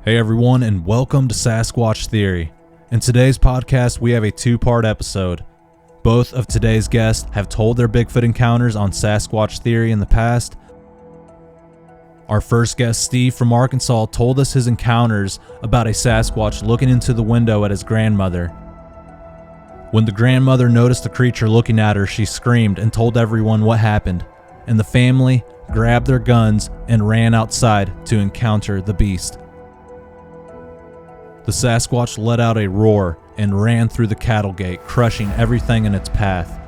Hey everyone, and welcome to Sasquatch Theory. In today's podcast, we have a two-part episode. Both of today's guests have told their Bigfoot encounters on Sasquatch Theory in the past. Our first guest, Steve from Arkansas, told us his encounters about a Sasquatch looking into the window at his grandmother. When the grandmother noticed the creature looking at her, she screamed and told everyone what happened, and the family grabbed their guns and ran outside to encounter the beast. The Sasquatch let out a roar and ran through the cattle gate, crushing everything in its path.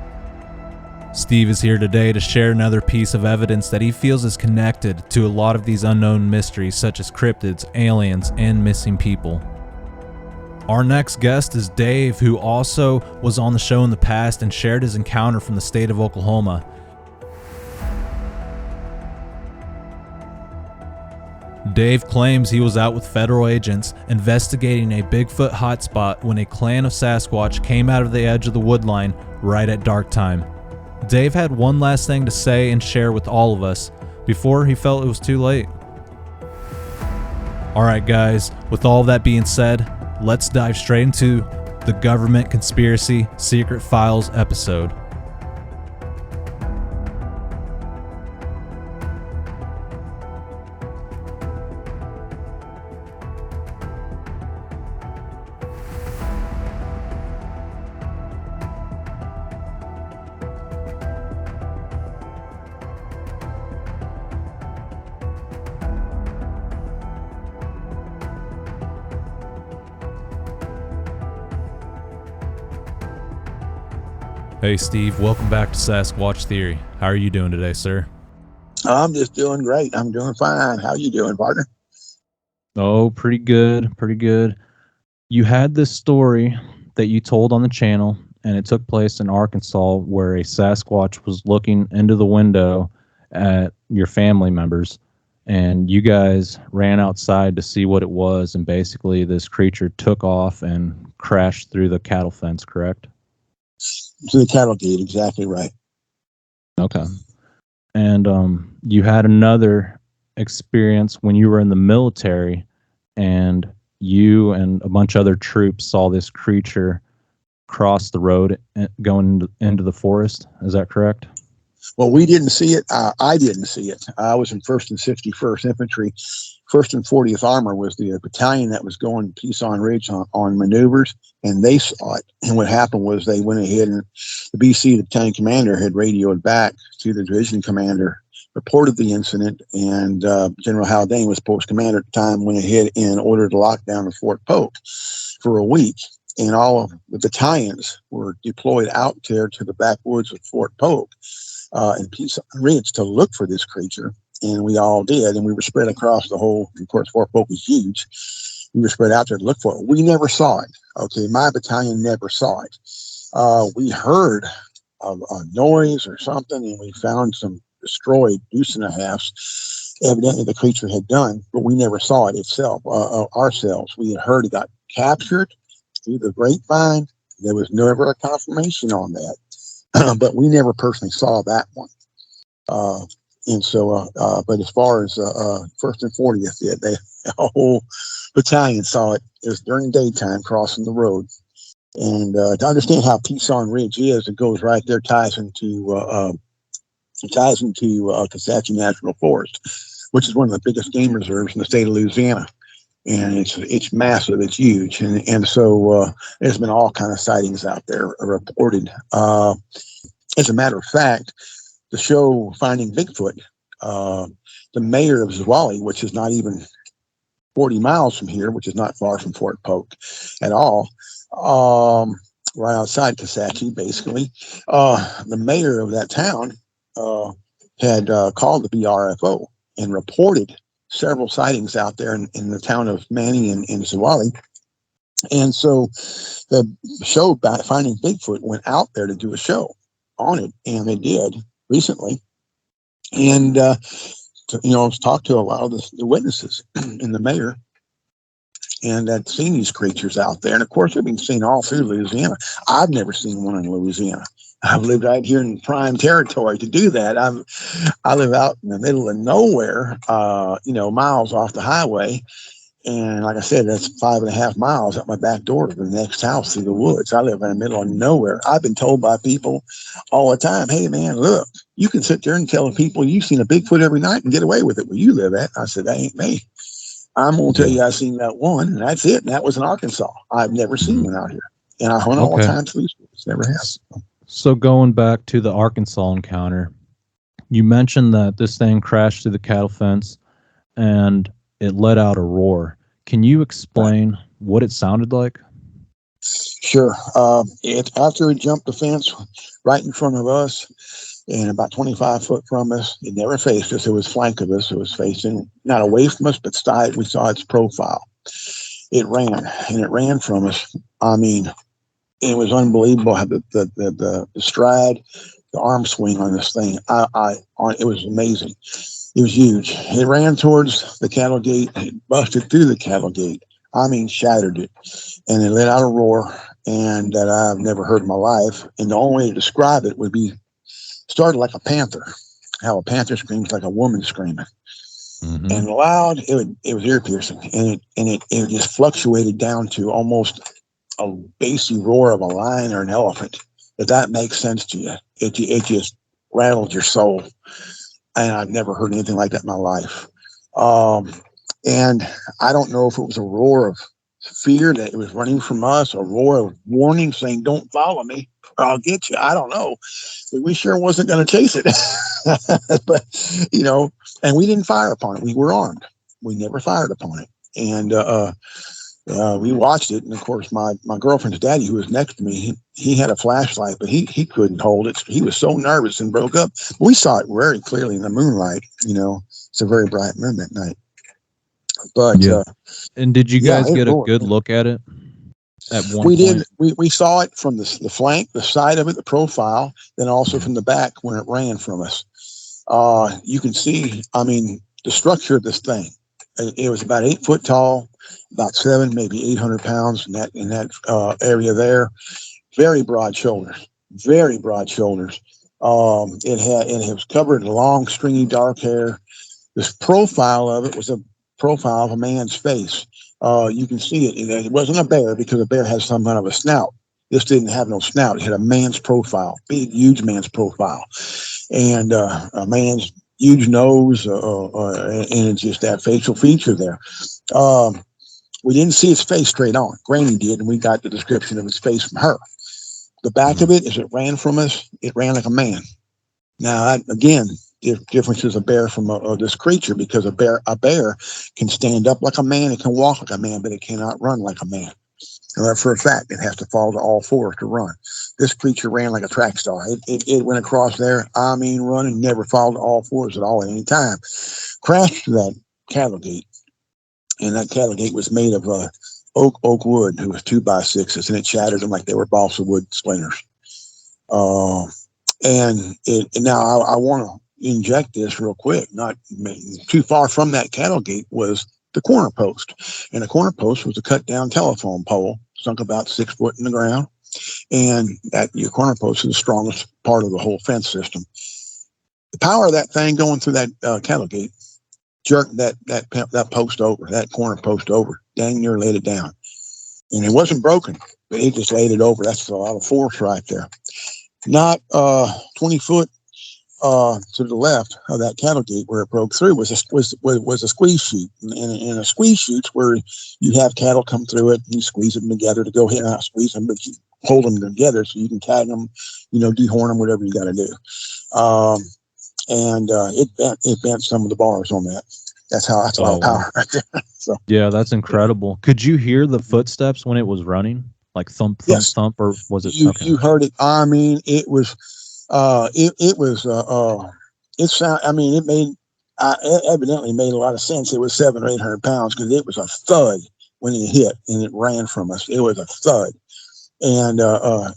Steve is here today to share another piece of evidence that he feels is connected to a lot of these unknown mysteries such as cryptids, aliens, and missing people. Our next guest is Dave, who also was on the show in the past and shared his encounter from the state of Oklahoma. Dave claims he was out with federal agents investigating a Bigfoot hotspot when a clan of Sasquatch came out of the edge of the woodline right at dark time. Dave had one last thing to say and share with all of us before he felt it was too late. Alright guys, with all that being said, let's dive straight into the Government Conspiracy Secret Files episode. Hey Steve, welcome back to Sasquatch Theory. How are you doing today, sir? I'm just doing great. I'm doing fine. How you doing, partner? Oh, pretty good. You had this story that you told on the channel, and it took place in Arkansas where a Sasquatch was looking into the window at your family members, and you guys ran outside to see what it was, and basically this creature took off and crashed through the cattle fence, correct? To the cattle gate, exactly right. Okay. And you had another experience when you were in the military, and you and a bunch of other troops saw this creature cross the road going into the forest. Is that correct? Well, we didn't see it. I didn't see it. I was in 1st and 61st Infantry. 1st and 40th Armor was the battalion that was going Peace-on Ridge on maneuvers, and they saw it. And what happened was they went ahead, and the BC, the battalion commander, had radioed back to the division commander, reported the incident, and General Haldane was post commander at the time, went ahead and ordered a lockdown of Fort Polk for a week. And all of the battalions were deployed out there to the backwoods of Fort Polk and Peace-on Ridge to look for this creature. And we all did, and we were spread across the whole, of course, Fort Polk was huge. We were spread out there to look for it. We never saw it. Okay, my battalion never saw it. We heard a noise or something, and we found some destroyed deuce and a halves. Evidently, the creature had done, but we never saw it itself, ourselves. We had heard it got captured through the grapevine. There was never a confirmation on that, but we never personally saw that one. And so, but as far as 1st and 40th, the whole battalion saw it. It was during daytime crossing the road. And to understand how Peace-on Ridge is, it goes right there, ties into Kisatchie National Forest, which is one of the biggest game reserves in the state of Louisiana. And it's massive, it's huge. And so there's been all kind of sightings out there reported. As a matter of fact, the show Finding Bigfoot, the mayor of Zwolle, which is not even 40 miles from here, which is not far from Fort Polk at all, right outside Kisatchie, basically, the mayor of that town had called the BRFO and reported several sightings out there in the town of Manning and Zwolle. And so the show Finding Bigfoot went out there to do a show on it, and they did recently, and talked to a lot of the witnesses and the mayor, and I'd seen these creatures out there, and of course they've been seen all through Louisiana. I've never seen one in Louisiana. I've lived right here in prime territory to do that. I live out in the middle of nowhere, miles off the highway, And like I said, that's 5.5 miles up my back door to the next house through the woods. I live in the middle of nowhere. I've been told by people all the time, hey, man, look, you can sit there and tell people you've seen a Bigfoot every night and get away with it where you live at. I said, that ain't me. I'm going to tell you I've seen that one, and that's it. And that was in Arkansas. I've never seen one out here. And I hunt all the time, so it's never happened. So going back to the Arkansas encounter, you mentioned that this thing crashed through the cattle fence and it let out a roar. Can you explain what it sounded like? Sure. After it jumped the fence right in front of us and about 25 foot from us, it never faced us. It was flank of us. It was facing not away from us, but side. We saw its profile. It ran from us. I mean, it was unbelievable how the stride, the arm swing on this thing. It was amazing. It was huge. It ran towards the cattle gate. It busted through the cattle gate. I mean, shattered it. And it let out a roar and that I've never heard in my life. And the only way to describe it would be started like a panther, how a panther screams like a woman screaming. Mm-hmm. And loud, it was ear piercing. And it just fluctuated down to almost a bassy roar of a lion or an elephant. If that makes sense to you, it just rattled your soul. And I've never heard anything like that in my life. And I don't know if it was a roar of fear that it was running from us, a roar of warning saying, don't follow me or I'll get you. I don't know. But we sure wasn't going to chase it. But, and we didn't fire upon it. We were armed. We never fired upon it. And we watched it. And, of course, my girlfriend's daddy, who was next to me, he had a flashlight, but he couldn't hold it. He was so nervous and broke up. We saw it very clearly in the moonlight. It's a very bright moon that night. But and did you guys get a good look at it at one point? We did. We saw it from the flank, the side of it, the profile, then also from the back when it ran from us. You can see, the structure of this thing. It was about 8 foot tall, about 7, maybe 800 pounds in that area there. Very broad shoulders, very broad shoulders. It was covered in long, stringy, dark hair. This profile of it was a profile of a man's face. You can see it. It wasn't a bear because a bear has some kind of a snout. This didn't have no snout. It had a man's profile, big, huge man's profile, and a man's huge nose, and it's just that facial feature there. We didn't see his face straight on. Granny did, and we got the description of his face from her. The back of it, as it ran from us, it ran like a man. Now, again, the difference is a bear from this creature, because a bear can stand up like a man, it can walk like a man, but it cannot run like a man. And for a fact, it has to fall to all fours to run. This creature ran like a track star. It went across there, running, never fall to all fours at all at any time. Crashed to that cattle gate, and that cattle gate was made of oak wood. It was 2x6s, and it shattered them like they were balsa wood splinters. And now I want to inject this real quick. Not too far from that cattle gate was the corner post, and the corner post was a cut down telephone pole sunk about 6 foot in the ground, and that your corner post is the strongest part of the whole fence system. The power of that thing going through that cattle gate jerked that post over, that corner post over, dang near laid it down, and it wasn't broken, but it just laid it over. That's a lot of force right there. Not 20 foot to the left of that cattle gate where it broke through was a squeeze chute, and a squeeze chute's where you have cattle come through it and you squeeze them together to go ahead, not squeeze them, but you hold them together so you can tag them, dehorn them, whatever you got to do. And it bent some of the bars on that. That's a lot of power right there. So yeah, that's incredible. Could you hear the footsteps when it was running, like thump, yes. thump, or was it? You heard it. It was. It made, evidently made a lot of sense. It was 700 or 800 pounds because it was a thud when it hit and it ran from us. It was a thud, and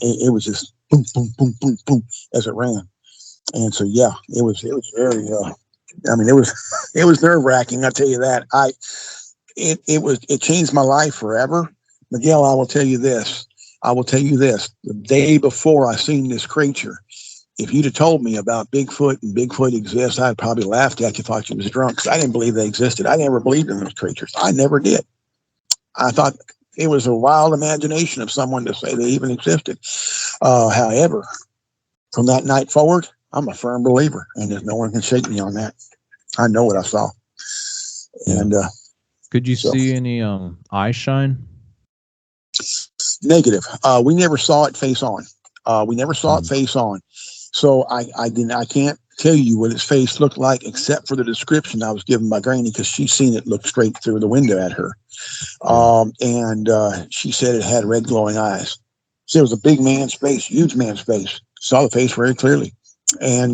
it was just boom, boom, boom, boom, boom as it ran. And so yeah, it was very. It was nerve wracking. I tell you that. It changed my life forever, Miguel. I will tell you this. The day before I seen this creature, if you'd have told me about Bigfoot and Bigfoot exists, I'd probably laughed at you, thought you was drunk, because I didn't believe they existed. I never believed in those creatures. I never did. I thought it was a wild imagination of someone to say they even existed. However, from that night forward, I'm a firm believer, and there's no one can shake me on that. I know what I saw. Yeah. And Could you so see any eye shine? negative. We never saw it face on. We never saw it Mm. face on. So I can't tell you what its face looked like except for the description I was given by Granny, because she seen it look straight through the window at her. And she said it had red glowing eyes. So it was a big man's face, huge man's face. Saw the face very clearly. And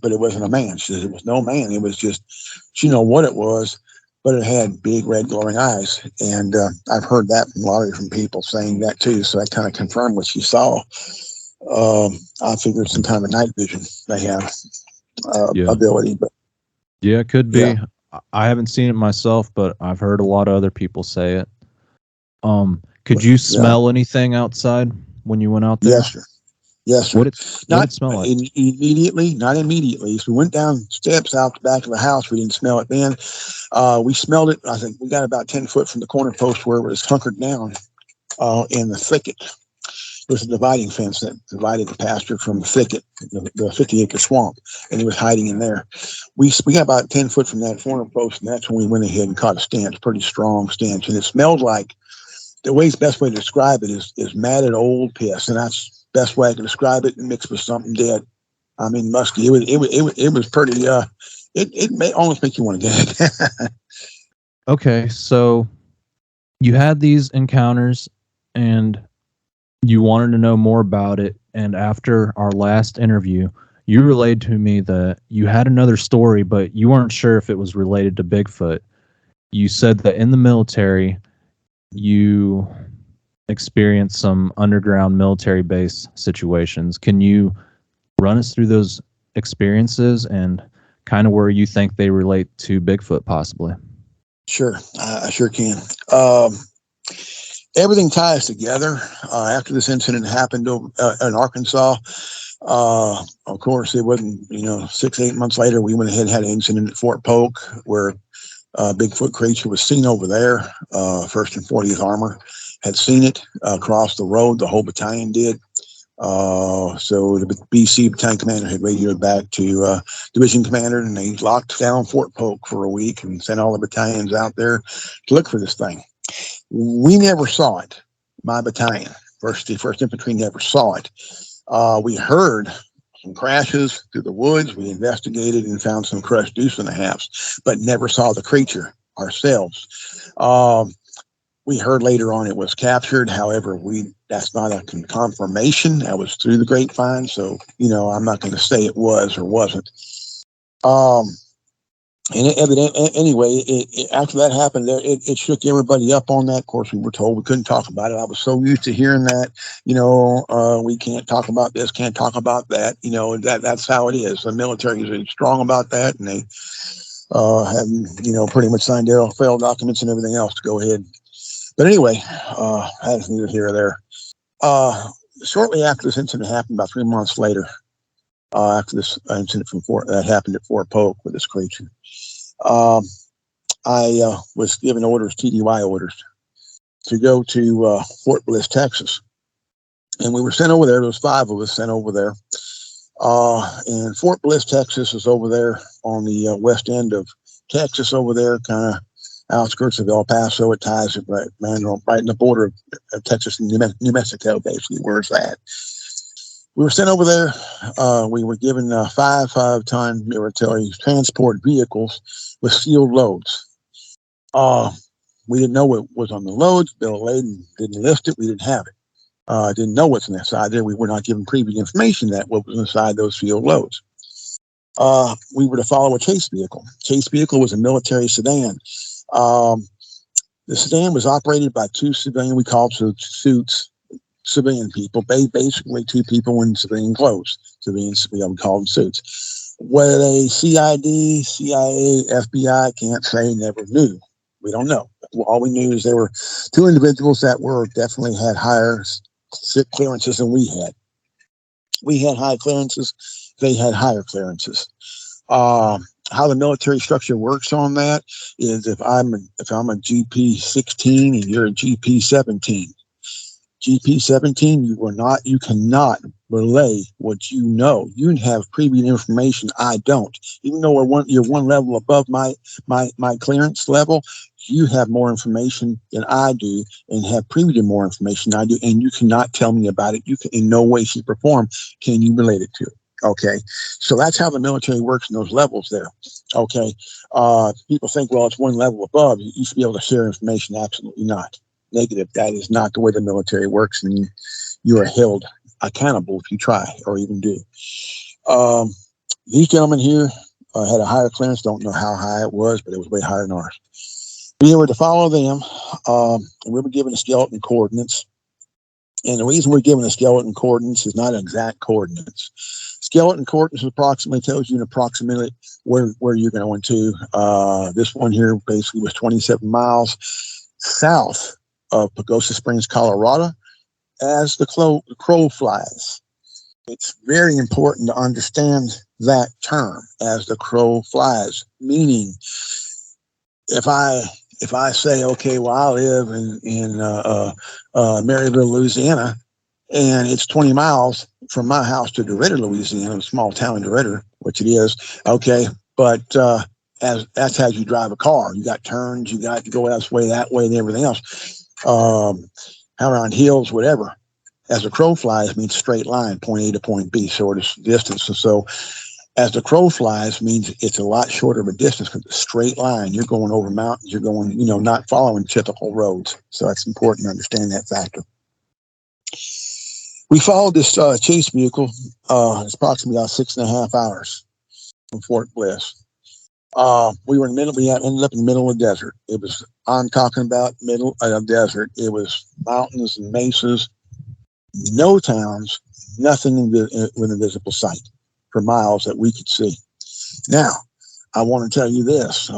but it wasn't a man. She said it was no man. It was just, she didn't know what it was, but it had big red glowing eyes. And I've heard that from a lot of different people saying that too. So that kind of confirmed what she saw. I figured some kind of night vision they have Yeah. ability, but Yeah, it could yeah, be. I haven't seen it myself, but I've heard a lot of other people say it. Could you yeah, smell anything outside when you went out there? yes, sir. Yes, sir. What Not it smell like? immediately, not immediately. So we went down steps out the back of the house. We didn't smell it then. We smelled it. I think we got about 10 foot from the corner post where it was hunkered down in the thicket. There was a dividing fence that divided the pasture from the thicket, the 50-acre swamp, and he was hiding in there. We got about 10 foot from that corner post, and that's when we went ahead and caught a stench, pretty strong stench, and it smelled like, the best way to describe it is matted old piss, and that's the best way I can describe it, mixed with something dead. I mean, musky. It was pretty. It may almost make you want to get it. Okay, so you had these encounters and you wanted to know more about it. And after our last interview, you relayed to me that you had another story, but you weren't sure if it was related to Bigfoot. You said that in the military, you experienced some underground military base situations. Can you run us through those experiences and kind of where you think they relate to Bigfoot, possibly? Sure, I sure can. Everything ties together. After this incident happened in Arkansas, of course, it wasn't, 6, 8 months later, we went ahead and had an incident at Fort Polk where Bigfoot creature was seen over there. 1st and 40th Armor had seen it across the road. The whole battalion did. So the BC battalion commander had radioed back to division commander, and they locked down Fort Polk for a week and sent all the battalions out there to look for this thing. We never saw it. My battalion, first Infantry, never saw it. We heard some crashes through the woods. We investigated and found some crushed deuce and a halves, but never saw the creature ourselves. We heard later on it was captured. However, that's not a confirmation. That was through the grapevine. So, I'm not going to say it was or wasn't. And anyway, after that happened, it shook everybody up on that. Of course, we were told we couldn't talk about it. I was so used to hearing that, we can't talk about this, can't talk about that. That's how it is. The military is strong about that, and they have, pretty much signed their failed documents and everything else to go ahead. But anyway, that's neither here or there. Shortly after this incident happened, about 3 months later, after this incident that happened at Fort Polk with this creature, I was given orders, TDY orders, to go to Fort Bliss, Texas. And we were sent over there. There was 5 of us sent over there. And Fort Bliss, Texas is over there on the west end of Texas over there, kind of outskirts of El Paso. It ties it right in the border of Texas and New Mexico, basically, where it's at. We were sent over there. We were given 5 5-ton military transport vehicles with sealed loads. We didn't know what was on the loads. Bill of lading didn't list it. We didn't have it. Didn't know what's inside there. We were not given previous information that what was inside those sealed loads. We were to follow a chase vehicle. Chase vehicle was a military sedan. The sedan was operated by 2 civilian, we called suits, civilian people, basically 2 people in civilian clothes. Civilians, we call them suits. Whether they CID, CIA, FBI, can't say, never knew. We don't know. All we knew is there were 2 individuals that definitely had higher clearances than we had. We had high clearances. They had higher clearances. how the military structure works on that is if I'm a GP 16 and you're a GP 17. GP 17, you cannot relay what you know. You have previous information I don't. Even though you're one level above my clearance level, you have more information than I do and have previous more information than I do, and you cannot tell me about it. You can, in no way, shape, or form can you relate it to it. Okay, so that's how the military works in those levels there. Okay, people think, well, it's one level above. You should be able to share information. Absolutely not. Negative. That is not the way the military works, and you are held accountable if you try or even do. These gentlemen here had a higher clearance. Don't know how high it was, but it was way higher than ours. We were to follow them, and we were given the skeleton coordinates. And the reason we're given the skeleton coordinates is not exact coordinates. Skeleton coordinates approximately tells you approximately where you're going to. This one here basically was 27 miles south of Pagosa Springs, Colorado, as the crow flies. It's very important to understand that term, as the crow flies, meaning if I say, okay, well, I live in Maryville, Louisiana, and it's 20 miles from my house to DeRidder, Louisiana, a small town in DeRidder, which it is, okay, but that's how you drive a car. You got turns, you got to go that way, and everything else. Around hills, whatever. As the crow flies means straight line, point A to point B, sort of distance. And so as the crow flies means it's a lot shorter of a distance because it's a straight line. You're going over mountains. You're going, not following typical roads. So that's important to understand that factor. We followed this chase vehicle. It's approximately about 6.5 hours from Fort Bliss. We ended up in the middle of the desert. I'm talking about middle of desert. It was mountains and mesas, no towns, nothing within visible sight for miles that we could see. Now, I want to tell you this. So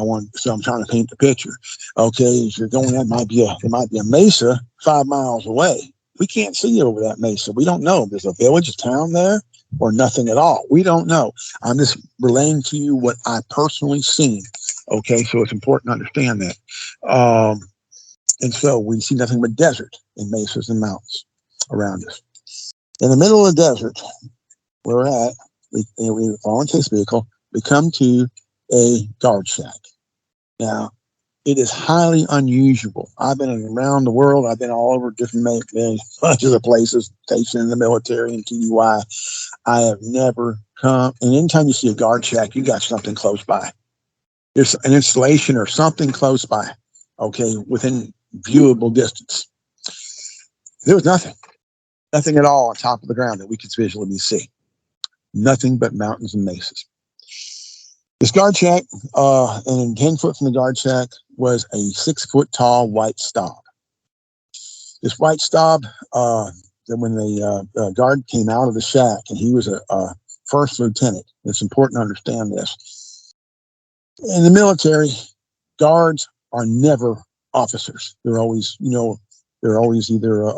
I'm trying to paint the picture. Okay, as you're going, there might be a mesa 5 miles away. We can't see over that mesa. We don't know if there's a village, a town there, or nothing at all. We don't know. I'm just relaying to you what I personally seen. Okay, so it's important to understand that. And so we see nothing but desert and mesas and mountains around us. In the middle of the desert, where we're at, we fall into this vehicle. We come to a guard shack. Now, it is highly unusual. I've been around the world. I've been all over different bunches of places, stationed in the military and TDY. I have never come. And anytime you see a guard shack, you got something close by. There's an installation or something close by, okay, within viewable distance. There was nothing at all on top of the ground that we could visually see. Nothing but mountains and mesas. This guard shack, and 10 foot from the guard shack, was a 6 foot tall white stob. This white stob, when the guard came out of the shack, and he was a first lieutenant. It's important to understand this. In the military, guards are never officers. They're always, either a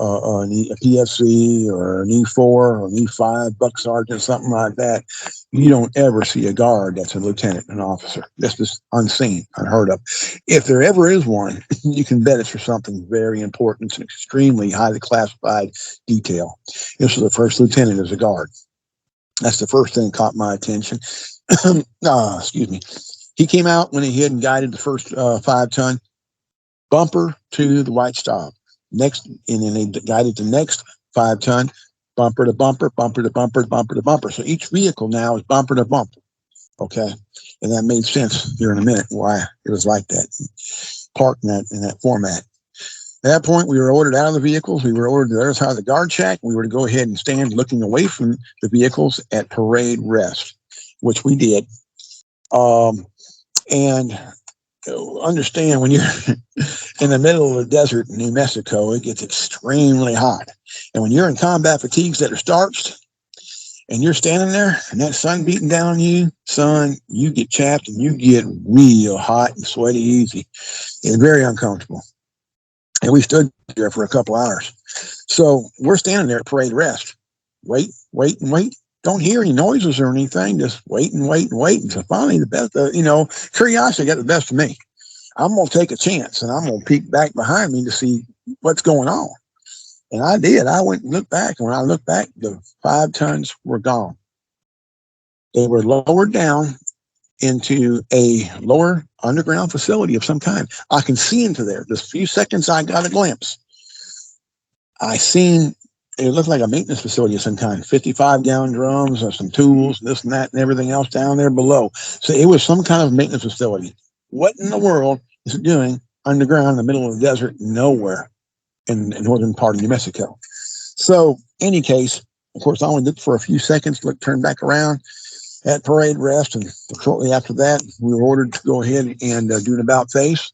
PFC or an E4 or an E5, buck sergeant, something like that. You don't ever see a guard that's a lieutenant, an officer. That's just unseen, unheard of. If there ever is one, you can bet it's for something very important. It's an extremely highly classified detail. This was the first lieutenant as a guard. That's the first thing that caught my attention. Excuse me. He came out when he had guided the first 5-ton bumper to the white stob. Next, and then they guided the next 5-ton bumper to bumper, bumper to bumper, bumper to bumper. So each vehicle now is bumper to bumper. Okay, and that made sense here in a minute why it was like that, parked in that format. At that point, we were ordered out of the vehicles. We were ordered to the other side of the guard shack. We were to go ahead and stand looking away from the vehicles at parade rest, which we did. And understand, when you're in the middle of the desert in New Mexico, it gets extremely hot. And when you're in combat fatigues that are starched and you're standing there and that sun beating down on you, son, you get chapped and you get real hot and sweaty easy. It's very uncomfortable. And we stood there for a couple hours. So we're standing there at parade rest. Wait. don't hear any noises or anything. Just wait and wait and wait. And so finally, the best, curiosity got the best of me. I'm going to take a chance and I'm going to peek back behind me to see what's going on. And I did. I went and looked back. And when I looked back, the 5 tons were gone. They were lowered down into a lower underground facility of some kind. I can see into there. Just a few seconds, I got a glimpse. I seen it looked like a maintenance facility of some kind. 55-gallon drums, some tools, this and that, and everything else down there below. So it was some kind of maintenance facility. What in the world is it doing underground in the middle of the desert, nowhere in the northern part of New Mexico? So, any case, of course, I only looked for a few seconds, turned back around, had parade rest, and shortly after that, we were ordered to go ahead and do an about face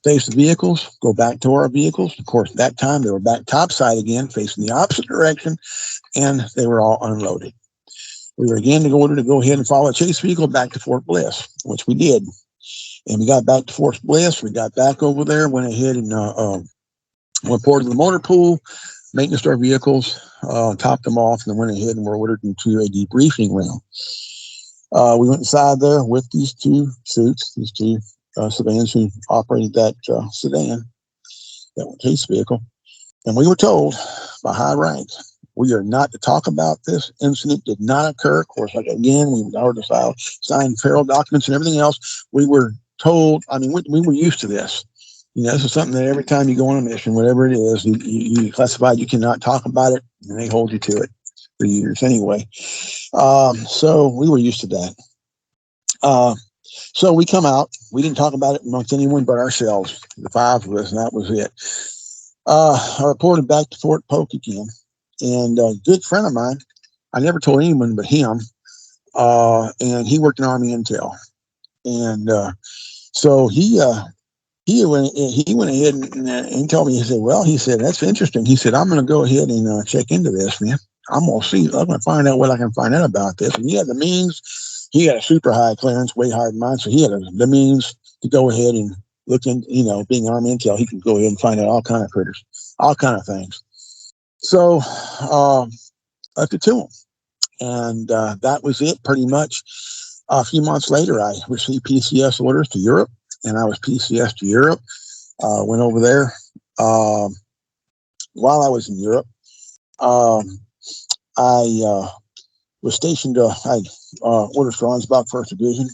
the vehicles, go back to our vehicles. Of course, at that time, they were back topside again, facing the opposite direction, and they were all unloaded. We were again ordered to go ahead and follow a chase vehicle back to Fort Bliss, which we did. And we got back to Fort Bliss. We got back over there, went ahead and reported to the motor pool, maintenance our vehicles, topped them off, and then went ahead and were ordered into a debriefing room. We went inside there with these 2 suits, these 2 civilians who operated that sedan, that chase vehicle. And we were told by high rank, we are not to talk about this. Incident did not occur. Of course, again, we already signed federal documents and everything else. We were told, we were used to this. This is something that every time you go on a mission, whatever it is, you classified, you cannot talk about it, and they hold you to it for years anyway. So we were used to that. So we come out. We didn't talk about it amongst anyone but ourselves, the 5 of us, and that was it. I reported back to Fort Polk again, and a good friend of mine, I never told anyone but him, and he worked in Army Intel. And so he went ahead and told me, he said, that's interesting. He said, I'm going to go ahead and check into this, man. I'm going to see. I'm going to find out what I can find out about this. And he had the means. He had a super high clearance, way higher than mine. So he had the means to go ahead and look in, being Army Intel, he could go ahead and find out all kind of critters, all kind of things. So left it to him. And that was it pretty much. A few months later, I received PCS orders to Europe, and I was PCS to Europe. Went over there. While I was in Europe, I was stationed, I had orders for Arnsbach 1st Division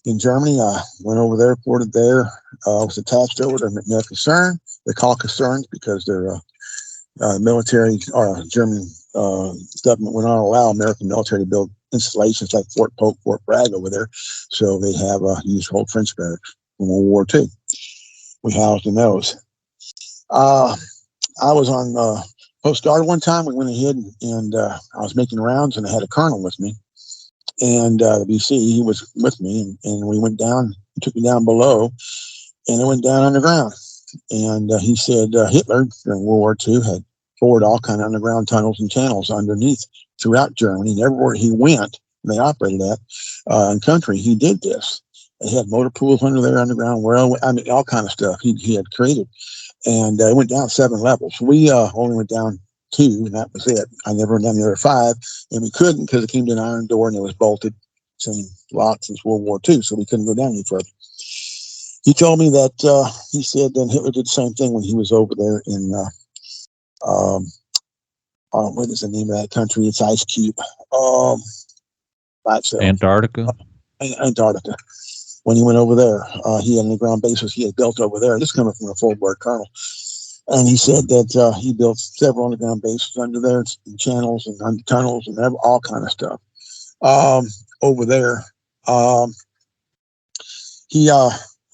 in Germany. I went over there, reported there. Was attached over to McNair Concern. They call concerns because they're military, or German government would not allow American military to build installations like Fort Polk, Fort Bragg over there. So they have used old French barracks from World War II. We housed in those. I was on Post Guard one time. We went ahead and I was making rounds, and I had a colonel with me. And the BC, he was with me, and we went down, he took me down below, and I went down underground. And he said Hitler, during World War II, had bored all kind of underground tunnels and channels underneath throughout Germany. And everywhere he went, and they operated at, in country, he did this. They had motor pools under there, underground, all kind of stuff he had created. And it went down 7 levels. We only went down 2, and that was it. I never went down the other 5, and we couldn't because it came to an iron door and it was bolted, same lock since World War II, so we couldn't go down any further. He told me that he said then Hitler did the same thing when he was over there in what is the name of that country? It's Ice Cube. Antarctica. Antarctica. When he went over there, he had an underground bases he had built over there. This coming from a full-blood colonel. And he said that he built several underground bases under there, and channels and tunnels and all kind of stuff over there. He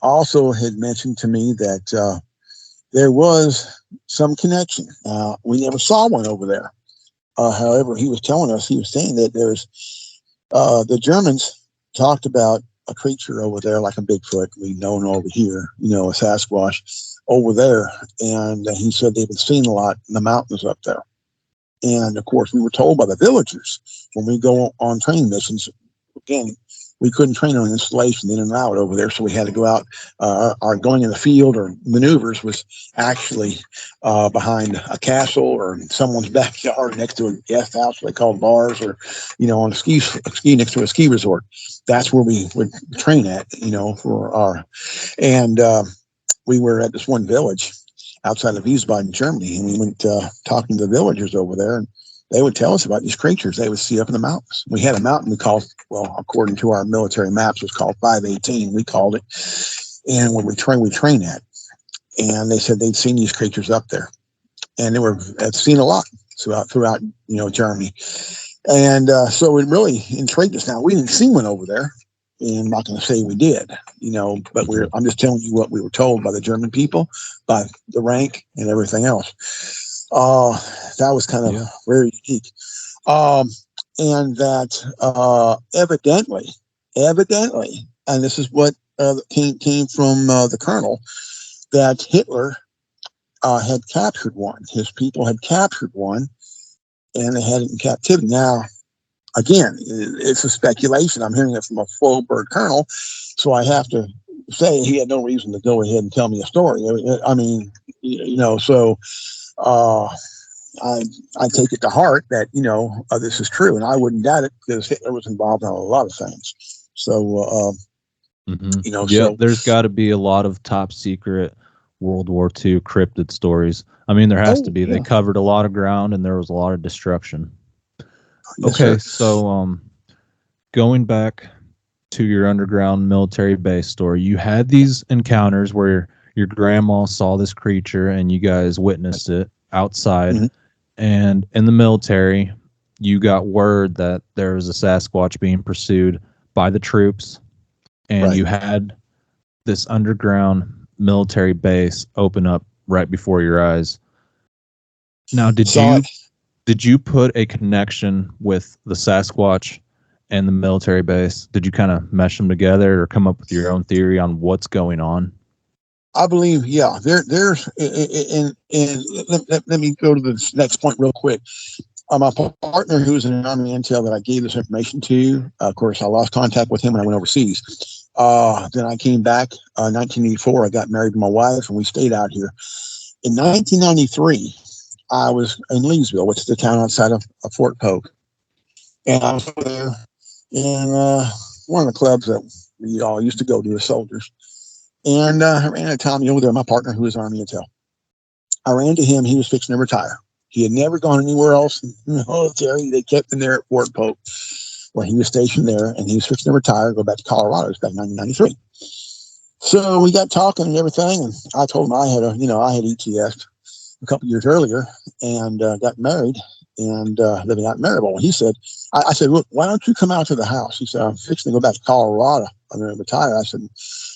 also had mentioned to me that there was some connection. We never saw one over there. However, he was saying that there's the Germans talked about a creature over there like a Bigfoot, we known over here, a Sasquatch over there. And he said they've been seen a lot in the mountains up there. And of course, we were told by the villagers when we go on training missions, again, we couldn't train on installation in and out over there, so we had to go out. Our going in the field or maneuvers was actually behind a castle or in someone's backyard next to a guest house they called bars, or on a ski next to a ski resort. That's where we would train at, for our and we were at this one village outside of Wiesbaden, Germany, and we went talking to the villagers over there, and they would tell us about these creatures they would see up in the mountains. We had a mountain we called, well, according to our military maps, was called 518. We called it, and when we train at, and they said they'd seen these creatures up there, and had seen a lot throughout Germany, and so it really intrigued us. Now we didn't see one over there, and I'm not going to say we did, but I'm just telling you what we were told by the German people, by the rank and everything else. That was kind of very unique. And that evidently, and this is what came from the colonel, that Hitler had captured one. His people had captured one, and they had it in captivity. Now, again, it's a speculation. I'm hearing it from a full-bird colonel, so I have to say he had no reason to go ahead and tell me a story. I mean, so I take it to heart that this is true, and I wouldn't doubt it because Hitler was involved in a lot of things. So, so there's got to be a lot of top secret World War II cryptid stories. I mean, there has to be. Yeah. They covered a lot of ground, and there was a lot of destruction. Yes, okay, sir. So going back to your underground military base story, you had these encounters where your grandma saw this creature and you guys witnessed it outside. Mm-hmm. And in the military, you got word that there was a Sasquatch being pursued by the troops, and you had this underground military base open up right before your eyes. Now, did you put a connection with the Sasquatch and the military base? Did you kind of mesh them together or come up with your own theory on what's going on? I believe, yeah. There's and let me go to the next point real quick. My partner, who was in an Army intel that I gave this information to, of course, I lost contact with him when I went overseas. Then I came back, 1984. I got married to my wife, and we stayed out here. In 1993, I was in Leesville, which is the town outside of Fort Polk, and I was over there in one of the clubs that we all used to go to as soldiers. And I ran into Tommy over there, my partner, who was Army intel. I ran to him. He was fixing to retire. He had never gone anywhere else in the military. They kept him there at Fort Polk, where he was stationed there, and he was fixing to retire, go back to Colorado. It was back in 1993. So we got talking and everything, and I told him I had ETS a couple years earlier and got married and living out in Maribel. He said, I said, look, why don't you come out to the house? He said, I'm fixing to go back to Colorado. I'm going to retire. I said,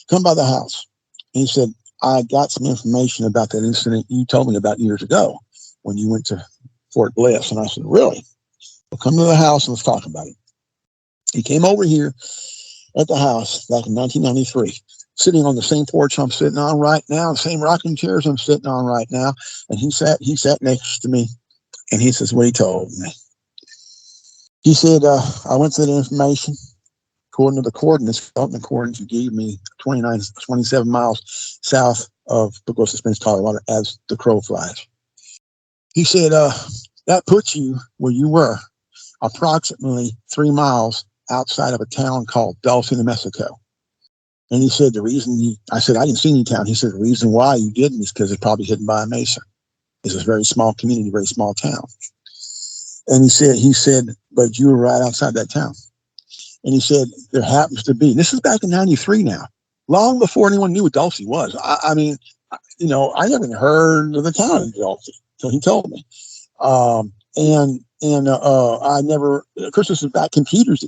come by the house. And he said, I got some information about that incident you told me about years ago when you went to Fort Bliss. And I said, really? Well, come to the house and let's talk about it. He came over here at the house back in 1993, sitting on the same porch I'm sitting on right now, the same rocking chairs I'm sitting on right now. And he sat next to me, and he says what he told me. He said, I went through the information according to the coordinates you gave me, 27 miles south of Pagosa Springs, Colorado, as the crow flies. He said, that puts you where you were, approximately 3 miles outside of a town called Dulce, New Mexico. And he said, I said, I didn't see any town. He said, the reason why you didn't is because it's probably hidden by a mesa. It's a very small community, very small town. And he said, but you were right outside that town. And he said, there happens to be, and this is back in 93 now, long before anyone knew what Dulce was. I mean, I never even heard of the town of Dulce until he told me. I never, of course, this is back computers.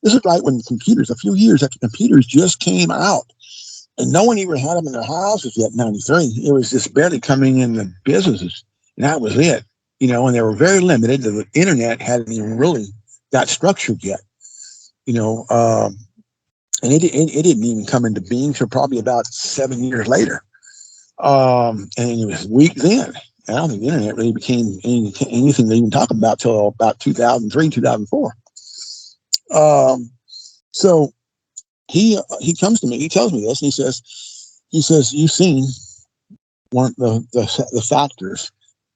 This is right when computers, a few years after computers just came out, and no one even had them in their houses yet in 93. It was just barely coming in the businesses, and that was it. And they were very limited. The internet hadn't even really got structured yet. And it didn't even come into being for probably about 7 years later. And it was weak then. I don't think the internet really became anything to even talk about till about 2003, 2004. So he comes to me, he tells me this, and he says, you've seen one of the factors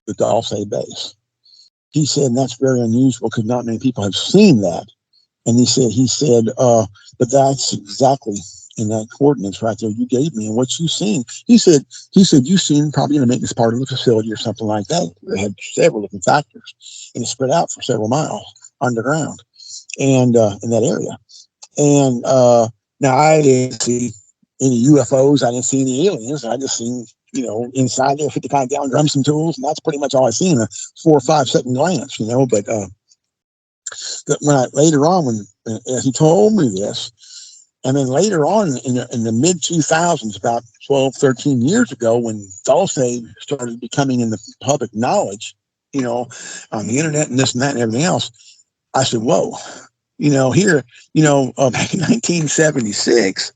that the Dulce base. He said, and that's very unusual because not many people have seen that. And he said, but that's exactly in that coordinates right there you gave me and what you've seen. He said, you've seen probably in the maintenance part of the facility or something like that. They had several different factors and it spread out for several miles underground and in that area. And now I didn't see any UFOs. I didn't see any aliens. I just seen, inside there 55-gallon drums and tools. And that's pretty much all I seen, a 4 or 5 second glance, but when later on, as he told me this, and then later on in the mid 2000s, about 12, 13 years ago, when Dulce started becoming in the public knowledge, on the internet and this and that and everything else, I said, whoa, here, back in 1976,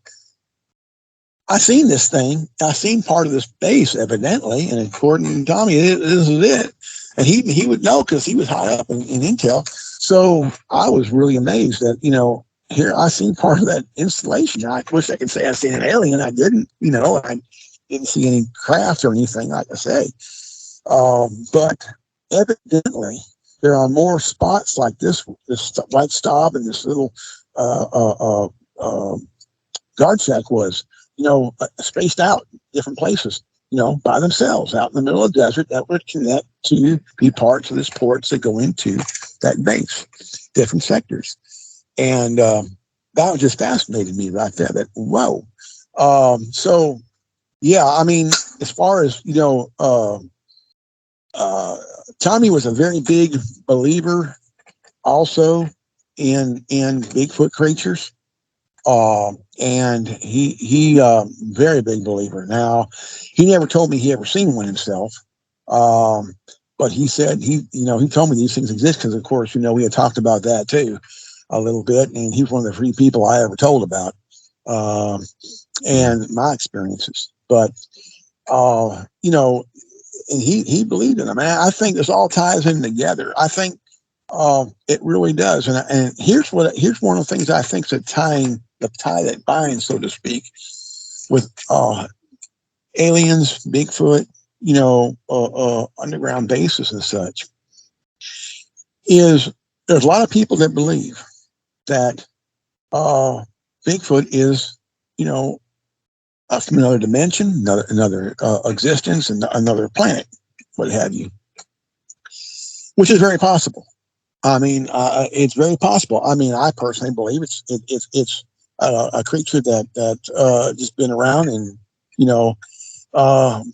I seen this thing. I seen part of this base, evidently, and according to Tommy, this is it. And he would know because he was high up in Intel. So I was really amazed that, here I seen part of that installation. I wish I could say I seen an alien. I didn't, I didn't see any craft or anything, like I say. But evidently, there are more spots like this white stop and this little guard shack was, spaced out different places, by themselves out in the middle of the desert that would connect to be parts of this ports that go into that base, different sectors. And that just fascinated me right there, that, whoa. So, yeah, I mean, as far as, Tommy was a very big believer also in Bigfoot creatures. And he very big believer. Now, he never told me he ever seen one himself. But he said he told me these things exist because, of course, we had talked about that too a little bit, and he was one of the few people I ever told about and my experiences. But and he believed in them. And I think this all ties in together. I think it really does. And here's one of the things I think is the tie that binds, so to speak, with aliens, Bigfoot, underground bases and such, is there's a lot of people that believe that Bigfoot is, from another dimension, another existence, and another planet, what have you, which is very possible. I mean, it's very possible. I mean, I personally believe it's a creature that just been around, and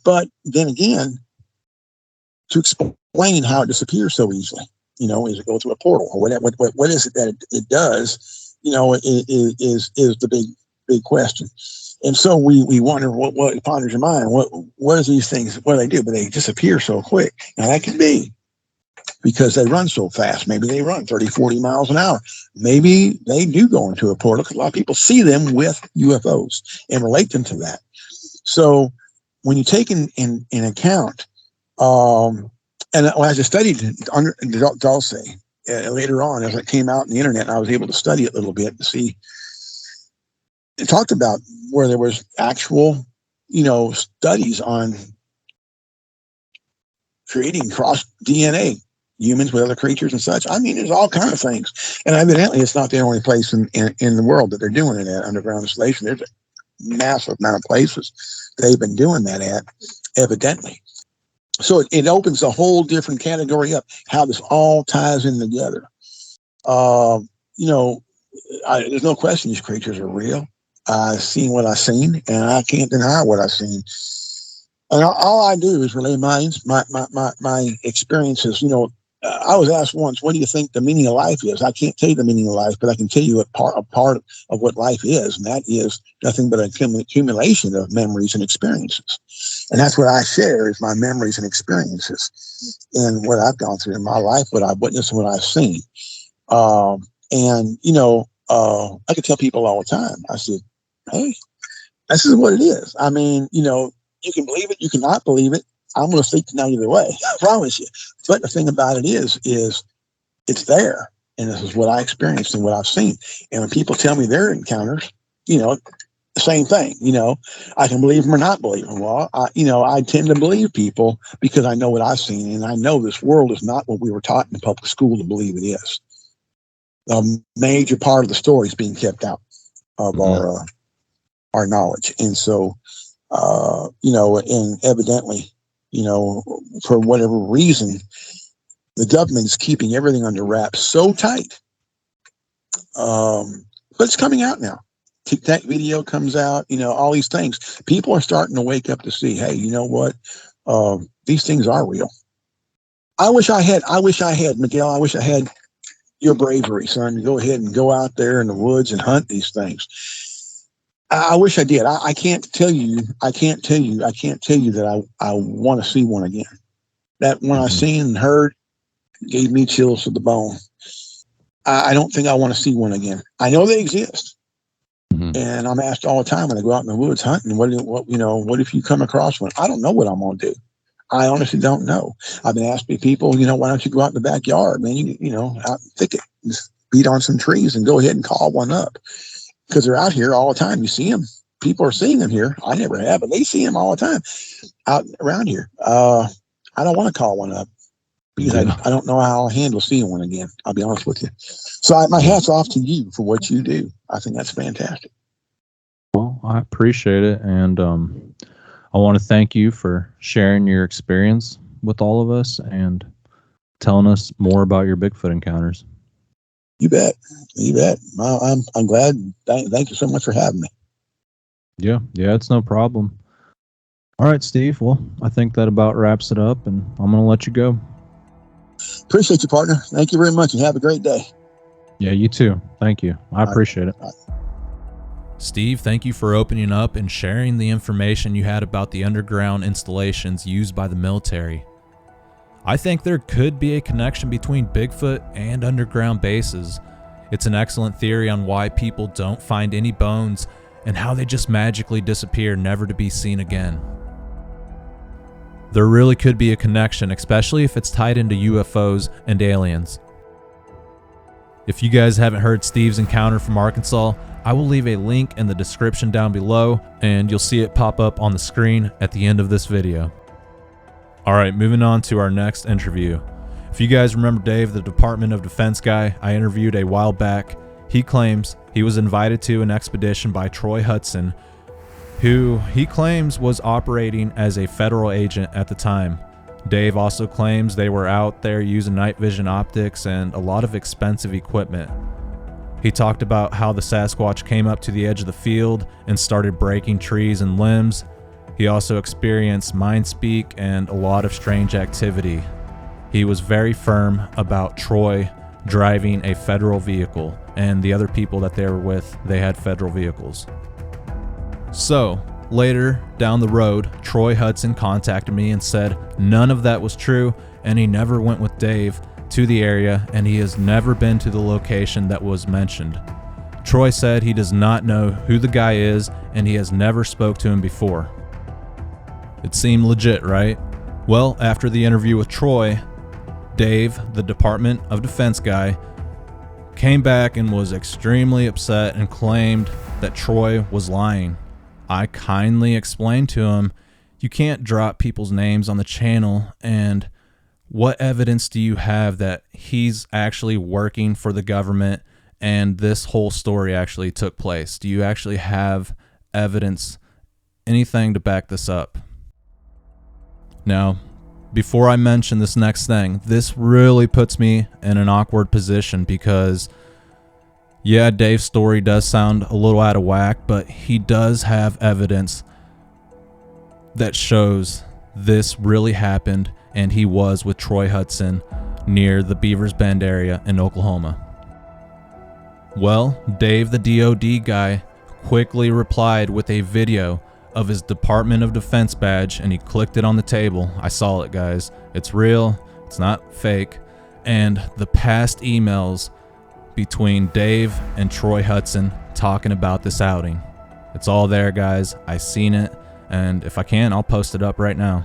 but then again, to explain how it disappears so easily, is it go through a portal or whatever? What is it that it does? Is the big question. And so we wonder what ponders your mind. What is these things? What do they do? But they disappear so quick. Now that can be because they run so fast. Maybe they run 30, 40 miles an hour. Maybe they do go into a portal because a lot of people see them with UFOs and relate them to that. So when you take in account, and as I studied under Dulce later on, as it came out on the internet, I was able to study it a little bit to see. It talked about where there was actual, studies on creating cross DNA, humans with other creatures and such. I mean, there's all kinds of things. And evidently, it's not the only place in the world that they're doing it at, underground installation. There's a massive amount of places they've been doing that at, evidently. So it opens a whole different category up, how this all ties in together. There's no question these creatures are real. I've seen what I've seen, and I can't deny what I've seen. And all I do is relay my experiences. I was asked once, what do you think the meaning of life is? I can't tell you the meaning of life, but I can tell you a part of what life is, and that is nothing but an accumulation of memories and experiences. And that's what I share, is my memories and experiences and what I've gone through in my life, what I've witnessed, and what I've seen. I could tell people all the time, I said, hey, this is what it is. I mean, you can believe it, you cannot believe it. I'm going to sleep tonight either way, I promise you. But the thing about it is it's there. And this is what I experienced and what I've seen. And when people tell me their encounters, same thing. I can believe them or not believe them. Well, I tend to believe people because I know what I've seen, and I know this world is not what we were taught in the public school to believe it is. A major part of the story is being kept out of our knowledge, and so and evidently, for whatever reason, the government is keeping everything under wraps so tight. But it's coming out now. Tic Tac video comes out, all these things. People are starting to wake up to see, hey, you know what? These things are real. I wish I had, Miguel, I wish I had your bravery, son, to go ahead and go out there in the woods and hunt these things. I wish I did. I can't tell you that I want to see one again. That one I seen and heard gave me chills to the bone. I don't think I want to see one again. I know they exist. And I'm asked all the time when I go out in the woods hunting, what if you come across one? I don't know what I'm going to do. I honestly don't know. I've been asked by people, why don't you go out in the backyard, man? Out in the thicket, just beat on some trees and go ahead and call one up. Because they're out here all the time. You see them. People are seeing them here. I never have, but they see them all the time out around here. I don't want to call one up because I don't know how I'll handle seeing one again. I'll be honest with you. So my hat's off to you for what you do. I think that's fantastic. Well, I appreciate it. And I want to thank you for sharing your experience with all of us and telling us more about your Bigfoot encounters. You bet. I'm glad. Thank you so much for having me. Yeah, it's no problem. All right, Steve. Well, I think that about wraps it up, and I'm going to let you go. Appreciate you, partner. Thank you very much, and have a great day. Yeah, you too. Thank you. I appreciate it. Steve, thank you for opening up and sharing the information you had about the underground installations used by the military. I think there could be a connection between Bigfoot and underground bases. It's an excellent theory on why people don't find any bones and how they just magically disappear, never to be seen again. There really could be a connection, especially if it's tied into UFOs and aliens. If you guys haven't heard Steve's encounter from Arkansas, I will leave a link in the description down below, and you'll see it pop up on the screen at the end of this video. Alright, moving on to our next interview. If you guys remember Dave, the Department of Defense guy I interviewed a while back, he claims he was invited to an expedition by Troy Hudson, who he claims was operating as a federal agent at the time. Dave also claims they were out there using night vision optics and a lot of expensive equipment. He talked about how the Sasquatch came up to the edge of the field and started breaking trees and limbs. He also experienced mind speak and a lot of strange activity. He was very firm about Troy driving a federal vehicle, and the other people that they were with, they had federal vehicles. So, later down the road, Troy Hudson contacted me and said none of that was true, and he never went with Dave to the area, and he has never been to the location that was mentioned. Troy said he does not know who the guy is, and he has never spoke to him before. It seemed legit, right? Well, after the interview with Troy, Dave, the Department of Defense guy, came back and was extremely upset and claimed that Troy was lying. I kindly explained to him, you can't drop people's names on the channel, and what evidence do you have that he's actually working for the government and this whole story actually took place? Do you actually have evidence, anything to back this up? Now, before I mention this next thing, this really puts me in an awkward position because, yeah, Dave's story does sound a little out of whack, but he does have evidence that shows this really happened and he was with Troy Hudson near the Beavers Bend area in Oklahoma. Well, Dave the DOD guy quickly replied with a video of his Department of Defense badge, and he clicked it on the table. I saw it, guys. It's real. It's not fake. And the past emails between Dave and Troy Hudson talking about this outing. It's all there, guys. I seen it, and if I can, I'll post it up right now.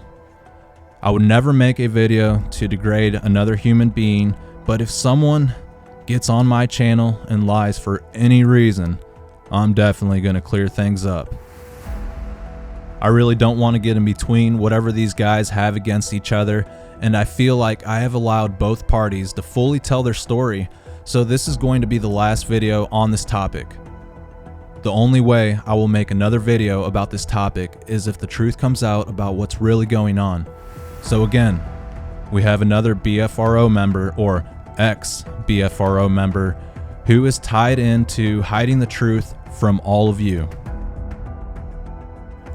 I would never make a video to degrade another human being, but if someone gets on my channel and lies for any reason, I'm definitely going to clear things up. I really don't want to get in between whatever these guys have against each other, and I feel like I have allowed both parties to fully tell their story, so this is going to be the last video on this topic. The only way I will make another video about this topic is if the truth comes out about what's really going on. So again, we have another BFRO member, or ex-BFRO member, who is tied into hiding the truth from all of you.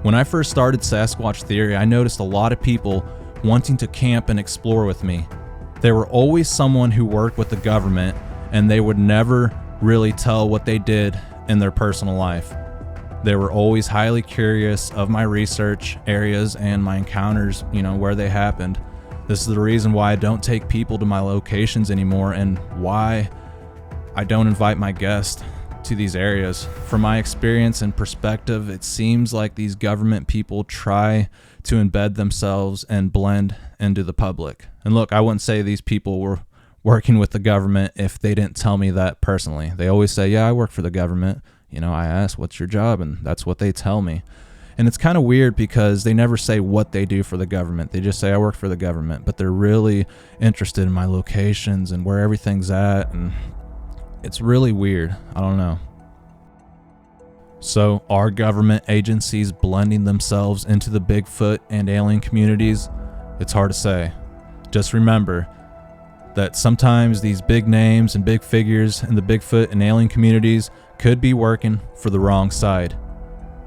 When I first started Sasquatch Theory, I noticed a lot of people wanting to camp and explore with me. There were always someone who worked with the government, and they would never really tell what they did in their personal life. They were always highly curious of my research areas and my encounters, where they happened. This is the reason why I don't take people to my locations anymore, and why I don't invite my guests to these areas. From my experience and perspective, it seems like these government people try to embed themselves and blend into the public. And look, I wouldn't say these people were working with the government if they didn't tell me that personally. They always say, yeah, I work for the government. I ask, what's your job? And that's what they tell me. And it's kind of weird because they never say what they do for the government. They just say, I work for the government, but they're really interested in my locations and where everything's at. And it's really weird. I don't know. So are government agencies blending themselves into the Bigfoot and alien communities? It's hard to say. Just remember that sometimes these big names and big figures in the Bigfoot and alien communities could be working for the wrong side.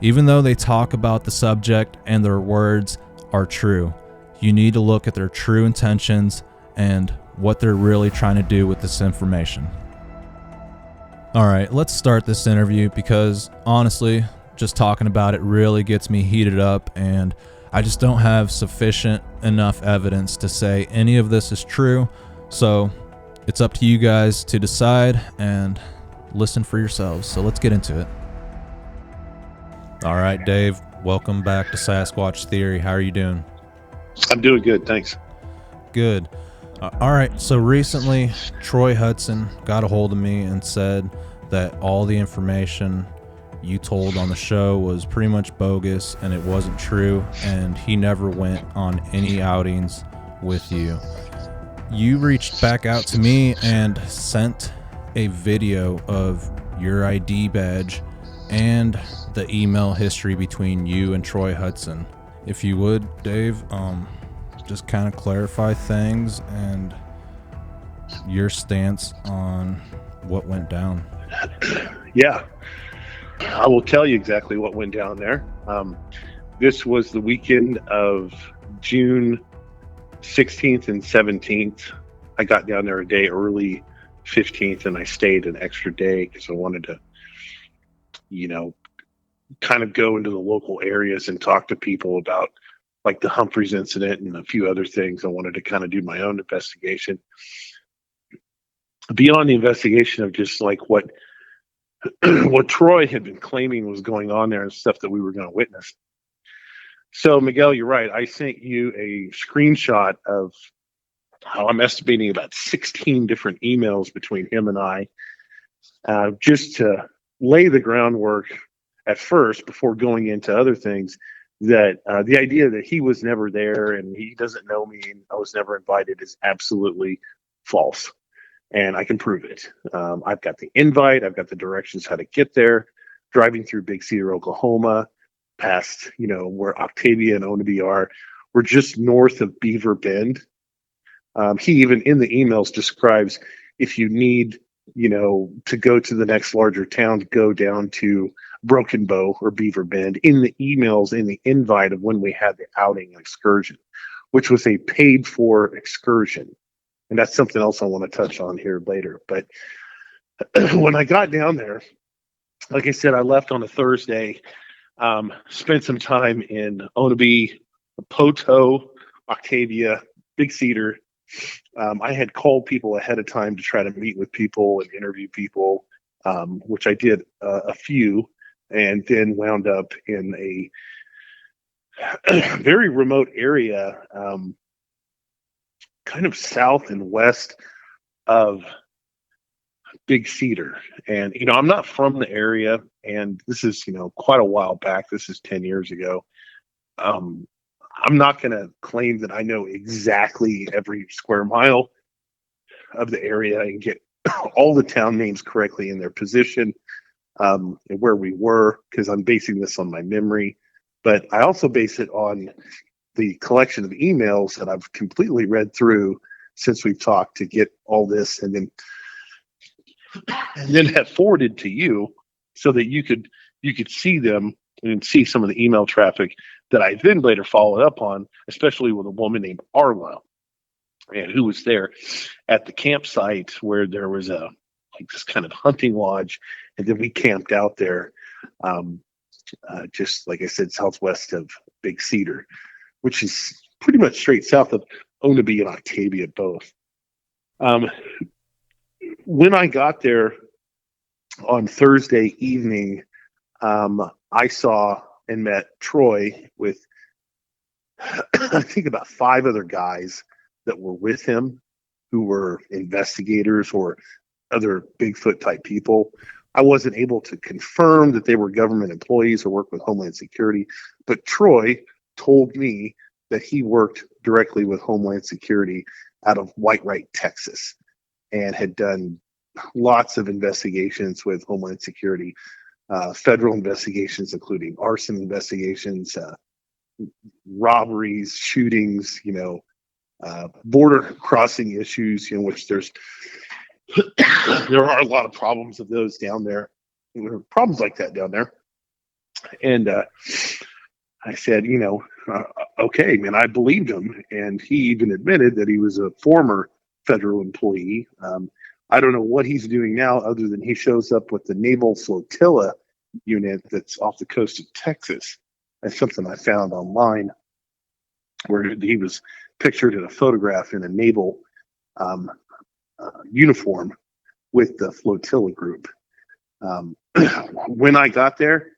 Even though they talk about the subject and their words are true, you need to look at their true intentions and what they're really trying to do with this information. All right, let's start this interview because honestly, just talking about it really gets me heated up, and I just don't have sufficient enough evidence to say any of this is true. So it's up to you guys to decide and listen for yourselves. So let's get into it. All right, Dave, welcome back to Sasquatch Theory. How are you doing? I'm doing good, thanks. Good. All right, so recently Troy Hudson got a hold of me and said that all the information you told on the show was pretty much bogus and it wasn't true, and he never went on any outings with you. You reached back out to me and sent a video of your ID badge and the email history between you and Troy Hudson. If you would, Dave, just kind of clarify things and your stance on what went down. Yeah, I will tell you exactly what went down there. This was the weekend of June 16th and 17th. I got down there a day early, 15th, and I stayed an extra day because I wanted to, kind of go into the local areas and talk to people about like the Humphreys incident and a few other things. I wanted to kind of do my own investigation beyond the investigation of just like what Troy had been claiming was going on there and stuff that we were going to witness. So Miguel, you're right. I sent you a screenshot of how I'm estimating about 16 different emails between him and I, just to lay the groundwork at first before going into other things, that the idea that he was never there and he doesn't know me and I was never invited is absolutely false. And I can prove it. I've got the invite. I've got the directions how to get there, driving through Big Cedar, Oklahoma, past, where Octavia and Onaby are. We're just north of Beaver Bend. He even in the emails describes if you need, to go to the next larger town, to go down to Broken Bow or Beaver Bend in the emails, in the invite of when we had the outing excursion, which was a paid for excursion. And that's something else I want to touch on here later. But when I got down there, like I said, I left on a Thursday, spent some time in Onaby, Poto, Octavia, Big Cedar. I had called people ahead of time to try to meet with people and interview people, which I did a few, and then wound up in a very remote area, kind of south and west of Big Cedar. And, I'm not from the area, and this is, quite a while back. This is 10 years ago. I'm not going to claim that I know exactly every square mile of the area and get all the town names correctly in their position, and where we were, because I'm basing this on my memory. But I also base it on the collection of emails that I've completely read through since we've talked to get all this, and then have forwarded to you so that you could see them and see some of the email traffic that I then later followed up on, especially with a woman named Arla, and who was there at the campsite where there was this kind of hunting lodge, and then we camped out there, just like I said, southwest of Big Cedar, which is pretty much straight south of Onabee and Octavia both. When I got there on Thursday evening, I saw and met Troy with, I think, about 5 other guys that were with him who were investigators or other Bigfoot type people. I wasn't able to confirm that they were government employees or worked with Homeland Security, but Troy told me that he worked directly with Homeland Security out of Whitewright, Texas, and had done lots of investigations with Homeland Security, federal investigations, including arson investigations, robberies, shootings, border crossing issues, which there are a lot of problems of those down there. There are problems like that down there. And I said, okay, man, I believed him. And he even admitted that he was a former federal employee. I don't know what he's doing now other than he shows up with the Naval Flotilla unit that's off the coast of Texas. That's something I found online where he was pictured in a photograph in a naval uniform with the flotilla group. When I got there,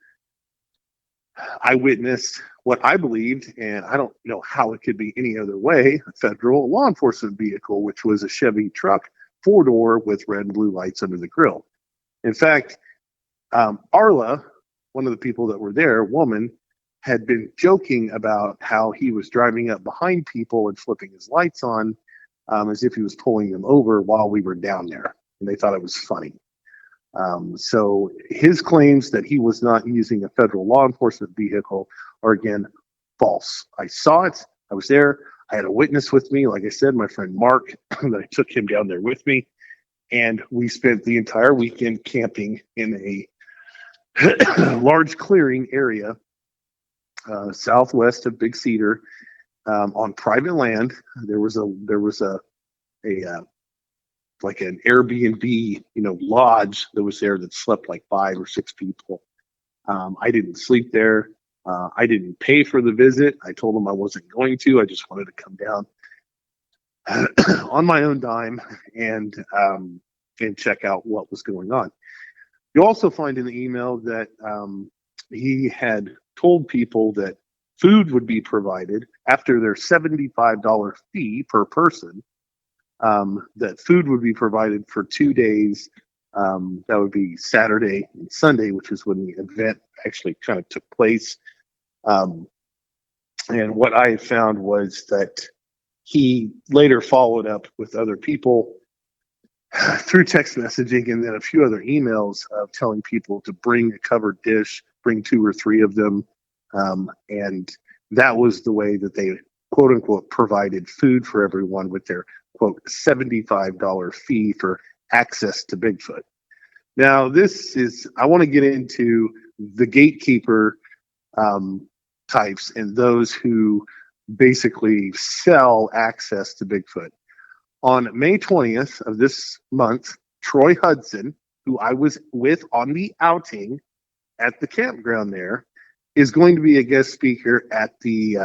I witnessed what I believed, and I don't know how it could be any other way, a federal law enforcement vehicle, which was a Chevy truck, 4-door with red and blue lights under the grill. In fact, Arla, one of the people that were there, a woman, had been joking about how he was driving up behind people and flipping his lights on, as if he was pulling them over while we were down there. And they thought it was funny. So his claims that he was not using a federal law enforcement vehicle are, again, false. I saw it. I was there. I had a witness with me. Like I said, my friend Mark, that I took him down there with me. And we spent the entire weekend camping in a large clearing area southwest of Big Cedar, on private land. There was a like an Airbnb, lodge that was there that slept like 5 or 6 people. I didn't sleep there. I didn't pay for the visit. I told them I wasn't going to. I just wanted to come down on my own dime and check out what was going on. You also find in the email that he had told people that food would be provided after their $75 fee per person. That food would be provided for 2 days. That would be Saturday and Sunday, which is when the event actually kind of took place. And what I found was that he later followed up with other people through text messaging and then a few other emails of telling people to bring a covered dish, bring 2 or 3 of them. And that was the way that they, quote unquote, provided food for everyone with their, quote, $75 fee for access to Bigfoot. Now, I want to get into the gatekeeper types and those who basically sell access to Bigfoot. On May 20th of this month, Troy Hudson, who I was with on the outing at the campground there, is going to be a guest speaker at the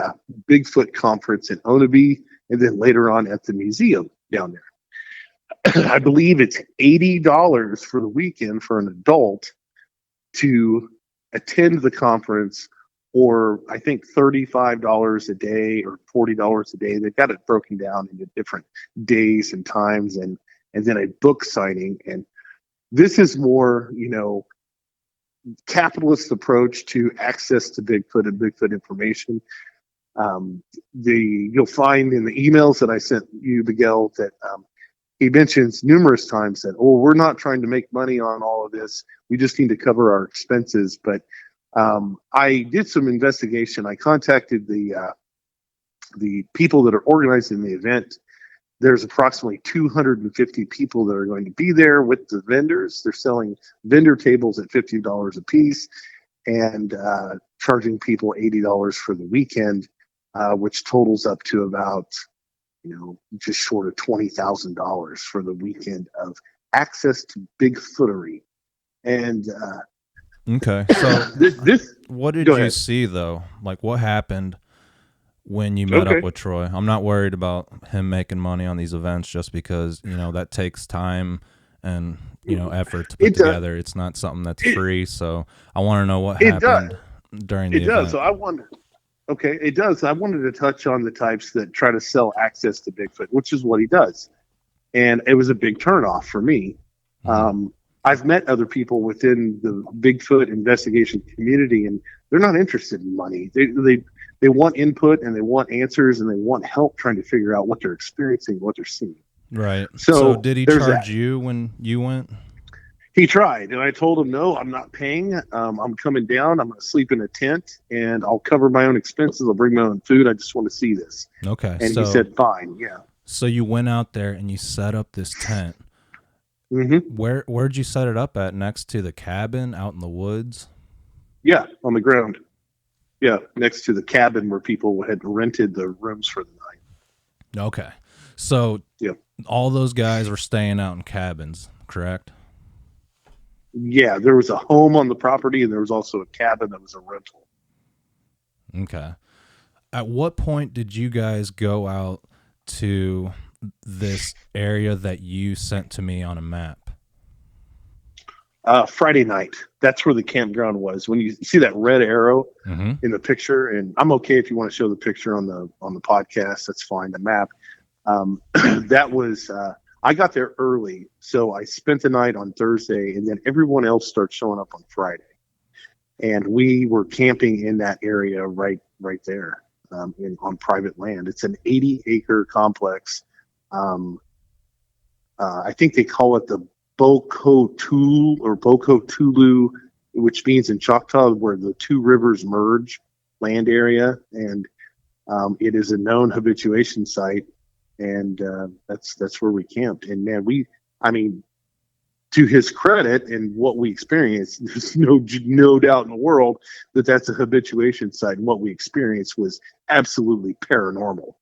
Bigfoot conference in Onabee, and then later on at the museum down there. I believe it's $80 for the weekend for an adult to attend the conference, or I think $35 a day or $40 a day. They've got it broken down into different days and times, and then a book signing. And This is more, capitalist approach to access to Bigfoot and Bigfoot information. You'll find in the emails that I sent you, Miguel, that he mentions numerous times that, we're not trying to make money on all of this. We just need to cover our expenses. But I did some investigation. I contacted the people that are organizing the event. There's approximately 250 people that are going to be there with the vendors. They're selling vendor tables at $50 a piece and charging people $80 for the weekend, which totals up to about, just short of $20,000 for the weekend of access to Bigfootery. And okay, so this what did go you ahead. see though? Like, what happened when you met up with Troy? I'm not worried about him making money on these events, just because that takes time and effort to put together. It's not something that's free. So I want to know what happened during the event. It does. So I wonder. Okay, it does. I wanted to touch on the types that try to sell access to Bigfoot, which is what he does. And it was a big turnoff for me. I've met other people within the Bigfoot investigation community, and they're not interested in money. They want input, and they want answers, and they want help trying to figure out what they're experiencing, what they're seeing. Right. So did he charge you when you went? He tried, and I told him, no, I'm not paying. I'm coming down. I'm going to sleep in a tent, and I'll cover my own expenses. I'll bring my own food. I just want to see this. Okay. And he said, fine, yeah. So you went out there and you set up this tent. Mm-hmm. Where'd you set it up at? Next to the cabin out in the woods? Yeah, on the ground. Yeah, next to the cabin where people had rented the rooms for the night. Okay. So yeah, all those guys were staying out in cabins, correct? Yeah, there was a home on the property, and there was also a cabin that was a rental. Okay. At what point did you guys go out to this area that you sent to me on a map? Friday night. That's where the campground was. When you see that red arrow in the picture, and I'm okay if you want to show the picture on the podcast, that's fine. The map. That was. I got there early, so I spent the night on Thursday, and then everyone else started showing up on Friday. And we were camping in that area right there on private land. It's an 80-acre complex. I think they call it the Bokotul or Bokotulu, which means in Choctaw where the two rivers merge land area. And it is a known habituation site. And that's where we camped. And man, to his credit and what we experienced, there's no doubt in the world that that's a habituation site. And what we experienced was absolutely paranormal.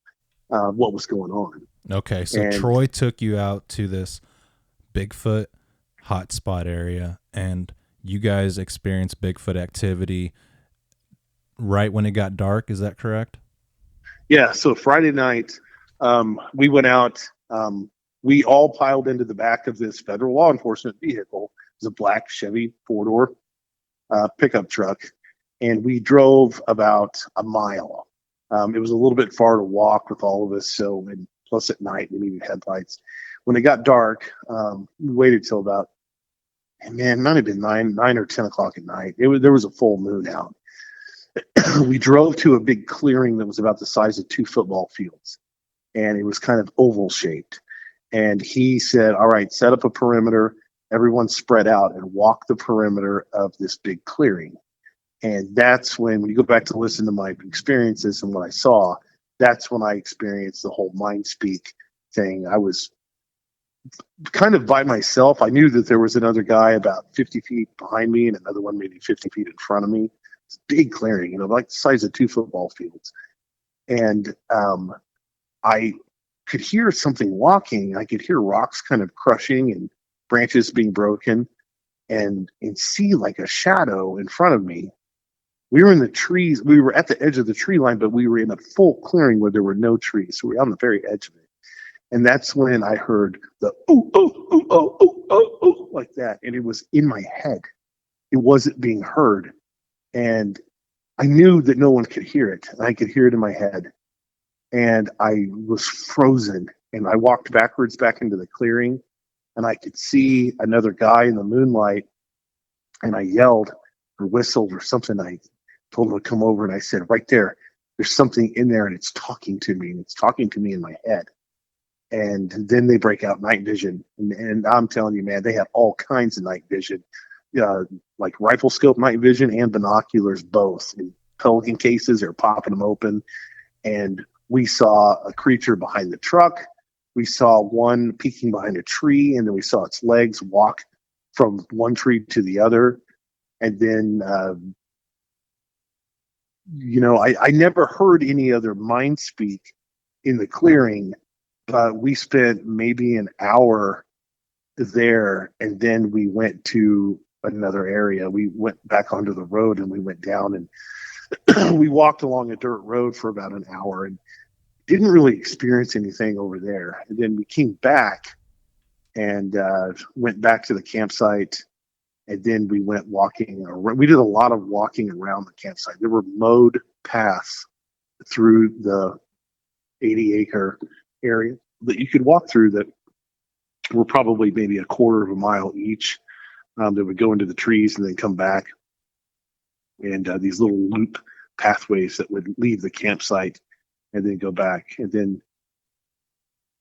What was going on? Okay, so Troy took you out to this Bigfoot hotspot area, and you guys experienced Bigfoot activity right when it got dark. Is that correct? Yeah. So Friday night. We went out, we all piled into the back of this federal law enforcement vehicle. It was a black Chevy 4-door pickup truck. And we drove about a mile. It was a little bit far to walk with all of us. And plus at night, we needed headlights. When it got dark, we waited till about, it might have been 9 or 10 o'clock at night. There was a full moon out. We drove to a big clearing that was about the size of 2 football fields. And it was kind of oval shaped. And he said, all right, set up a perimeter, everyone spread out and walk the perimeter of this big clearing. And that's when you go back to listen to my experiences and what I saw, that's when I experienced the whole mind speak thing. I was kind of by myself. I knew that there was another guy about 50 feet behind me and another one maybe 50 feet in front of me. It's a big clearing, like the size of 2 football fields. And I could hear something walking. I could hear rocks kind of crushing and branches being broken and see like a shadow in front of me. We were in the trees. We were at the edge of the tree line, but we were in a full clearing where there were no trees. So we were on the very edge of it. And that's when I heard the ooh, ooh, ooh, oh, ooh, oh, ooh, like that. And it was in my head. It wasn't being heard. And I knew that no one could hear it. And I could hear it in my head. And I was frozen, and I walked backwards back into the clearing. and I could see another guy in the moonlight, and I yelled or whistled or something. I told him to come over, and I said, right there's something in there, and it's talking to me, and it's talking to me in my head. And then they break out night vision, and I'm telling you, man, they have all kinds of night vision, like rifle scope night vision and binoculars, both in Pelican cases. They're popping them open, and we saw a creature behind the truck. We saw one peeking behind a tree, and then we saw its legs walk from one tree to the other. And then, I never heard any other mind speak in the clearing, but we spent maybe an hour there, and then we went to another area. We went back onto the road, and we went down, and we walked along a dirt road for about an hour and didn't really experience anything over there. And then we came back and went back to the campsite, and then we went walking around. We did a lot of walking around the campsite. There were mowed paths through the 80-acre area that you could walk through that were probably maybe a quarter of a mile each, that would go into the trees and then come back. And these little loop pathways that would leave the campsite and then go back. And then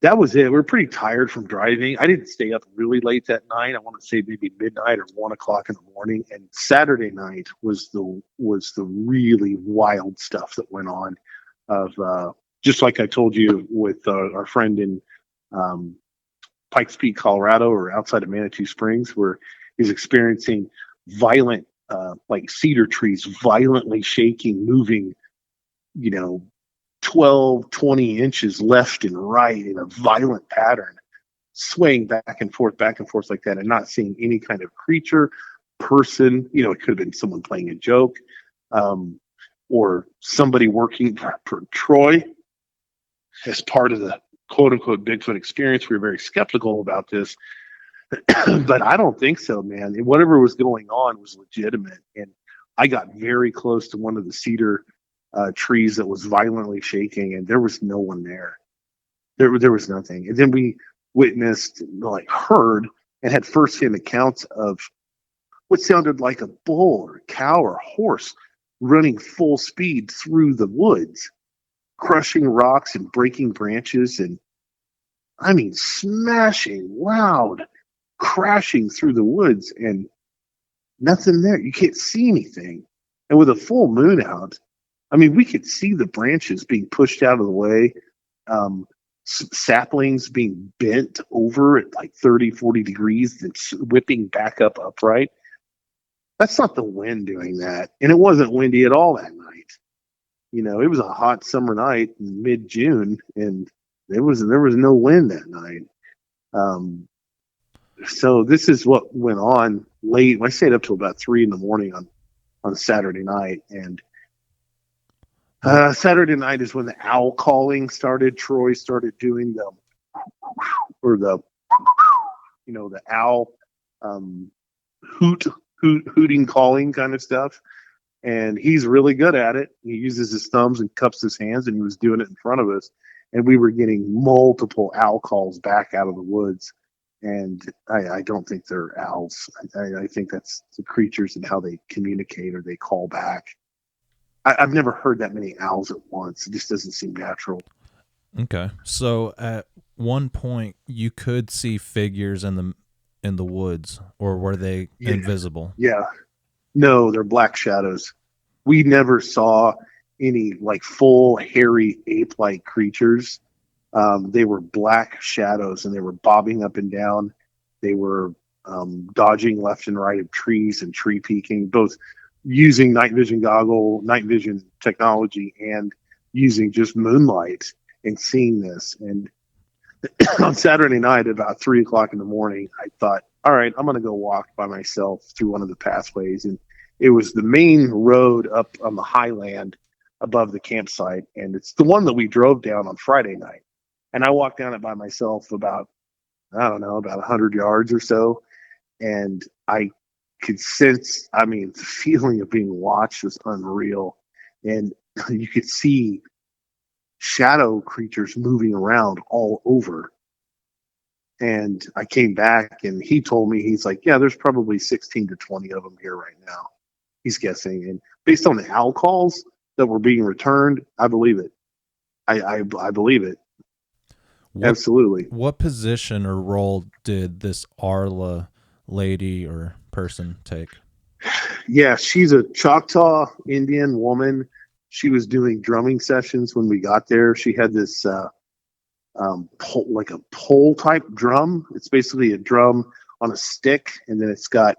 that was it. We were pretty tired from driving. I didn't stay up really late that night. I want to say maybe midnight or 1 o'clock in the morning. And Saturday night was the really wild stuff that went on. Of just like I told you with our friend in Pikes Peak, Colorado, or outside of Manitou Springs, where he's experiencing violent, like cedar trees violently shaking, moving, 12, 20 inches left and right in a violent pattern, swaying back and forth like that, and not seeing any kind of creature, person. It could have been someone playing a joke, or somebody working for Troy as part of the quote unquote Bigfoot experience. We were very skeptical about this, but I don't think so, man. Whatever was going on was legitimate. And I got very close to one of the cedar trees that was violently shaking, and there was no one there. There was nothing. And then we witnessed, heard, and had firsthand accounts of what sounded like a bull or a cow or a horse running full speed through the woods, crushing rocks and breaking branches, and smashing, loud, crashing through the woods, and nothing there. You can't see anything. And with a full moon out, we could see the branches being pushed out of the way, saplings being bent over at like 30, 40 degrees, and whipping back up upright. That's not the wind doing that. And it wasn't windy at all that night. It was a hot summer night in mid-June, and there was no wind that night. So this is what went on late. I stayed up till about 3 a.m. on Saturday night, and Saturday night is when the owl calling started. Troy started doing the owl hooting calling kind of stuff, and he's really good at it. He uses his thumbs and cups his hands, and he was doing it in front of us, and we were getting multiple owl calls back out of the woods. And I don't think they're owls. I think that's the creatures and how they communicate or they call back. I've never heard that many owls at once. It just doesn't seem natural. Okay, so at one point you could see figures in the woods, or were they invisible? Yeah, no, they're black shadows. We never saw any full hairy ape-like creatures. They were black shadows, and they were bobbing up and down. They were dodging left and right of trees and tree peeking, both using night vision technology and using just moonlight and seeing this. And on Saturday night, about 3 o'clock in the morning, I thought, all right, I'm going to go walk by myself through one of the pathways. And it was the main road up on the highland above the campsite. And it's the one that we drove down on Friday night. And I walked down it by myself about 100 yards or so. And I could sense, the feeling of being watched was unreal. And you could see shadow creatures moving around all over. And I came back and he told me, he's like, yeah, there's probably 16 to 20 of them here right now. He's guessing. And based on the owl calls that were being returned, I believe it. I believe it. Absolutely. What position or role did this Arla lady or person take? Yeah, she's a Choctaw Indian woman. She was doing drumming sessions when we got there. She had this like a pole type drum. It's basically a drum on a stick, and then it's got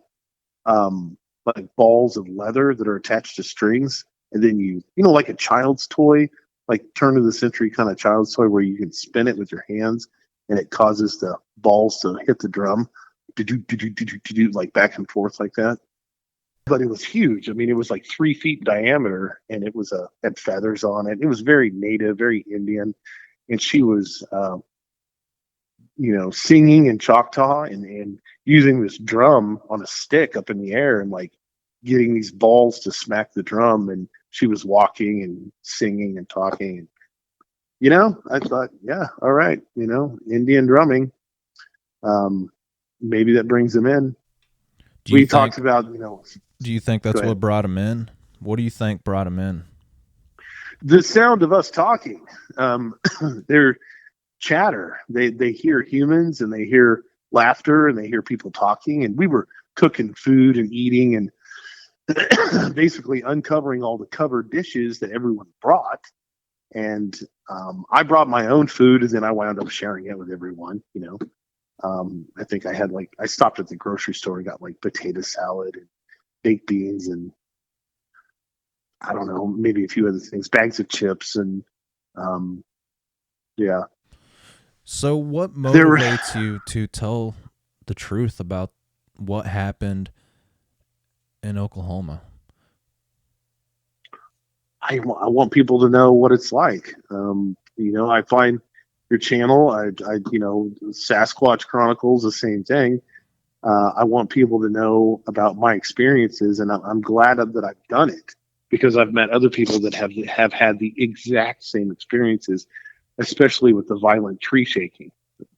like balls of leather that are attached to strings. And then you know, like a child's toy, like turn of the century kind of child's toy where you can spin it with your hands and it causes the balls to hit the drum, like back and forth like that. But it was huge. I mean, it was like 3 feet in diameter, and it was had feathers on it. It was very native, very Indian, and she was, singing in Choctaw and using this drum on a stick up in the air and like getting these balls to smack the drum. And she was walking and singing and talking. And, I thought, yeah, all right, Indian drumming. Maybe that brings them in. We talked about, Do you think that's what brought him in? What do you think brought him in? The sound of us talking. Their chatter. They hear humans and they hear laughter and they hear people talking. And we were cooking food and eating and basically uncovering all the covered dishes that everyone brought. And I brought my own food, and then I wound up sharing it with everyone. I think I stopped at the grocery store and got like potato salad and baked beans and I don't know, maybe a few other things, bags of chips and yeah. So what motivates you to tell the truth about what happened in Oklahoma? I want people to know what it's like. I find your channel, Sasquatch Chronicles, the same thing. I want people to know about my experiences, and I'm glad that I've done it because I've met other people that have had the exact same experiences, especially with the violent tree shaking.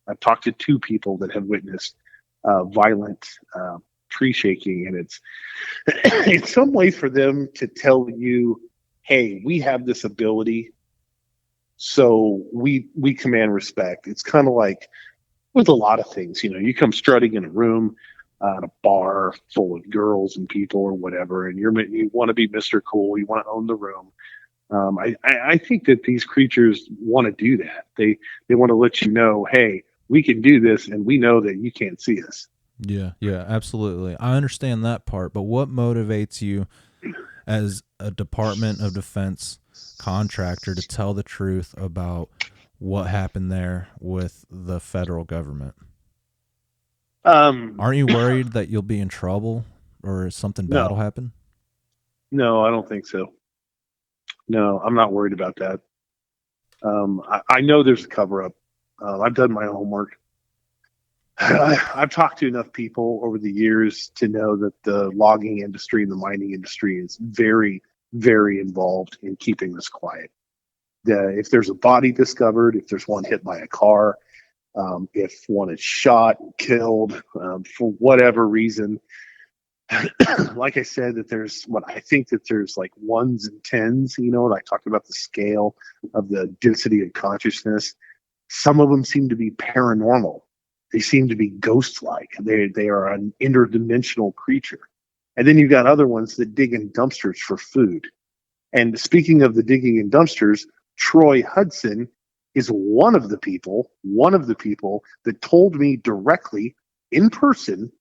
I've talked to 2 people that have witnessed violent tree shaking, and it's in some ways for them to tell you, hey, we have this ability, so we command respect. It's kind of like with a lot of things, you come strutting in a room, at a bar full of girls and people or whatever, and you want to be Mr. Cool, you want to own the room. I think that these creatures want to do that. They want to let you know, hey, we can do this, and we know that you can't see us. Yeah, absolutely. I understand that part, but what motivates you as a Department of Defense contractor to tell the truth about what happened there with the federal government? Aren't you worried that you'll be in trouble or something bad will happen? No, I don't think so. No, I'm not worried about that. I know there's a cover-up. I've done my homework. I've talked to enough people over the years to know that the logging industry and the mining industry is very, very involved in keeping this quiet. If there's a body discovered, if there's one hit by a car, if one is shot, killed, for whatever reason, like I said, that there's like 1s and 10s, and I talked about the scale of the density of consciousness. Some of them seem to be paranormal. They seem to be ghost-like. They are an interdimensional creature. And then you've got other ones that dig in dumpsters for food. And speaking of the digging in dumpsters, Troy Hudson is one of the people that told me directly in person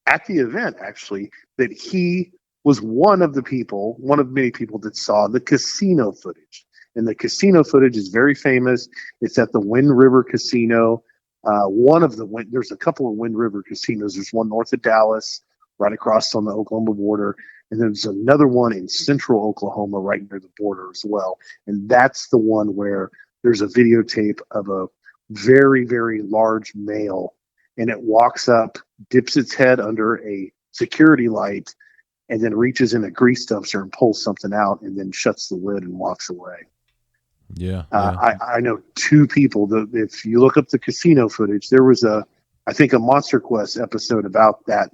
at the event, actually, that he was one of many people that saw the casino footage. And the casino footage is very famous. It's at the Wind River Casino. There's a couple of Wind River casinos. There's one north of Dallas, right across on the Oklahoma border. And there's another one in central Oklahoma right near the border as well. And that's the one where there's a videotape of a very, very large male. And it walks up, dips its head under a security light, and then reaches in a grease dumpster and pulls something out and then shuts the lid and walks away. Yeah. I know two people that if you look up the casino footage, there was I think a Monster Quest episode about that.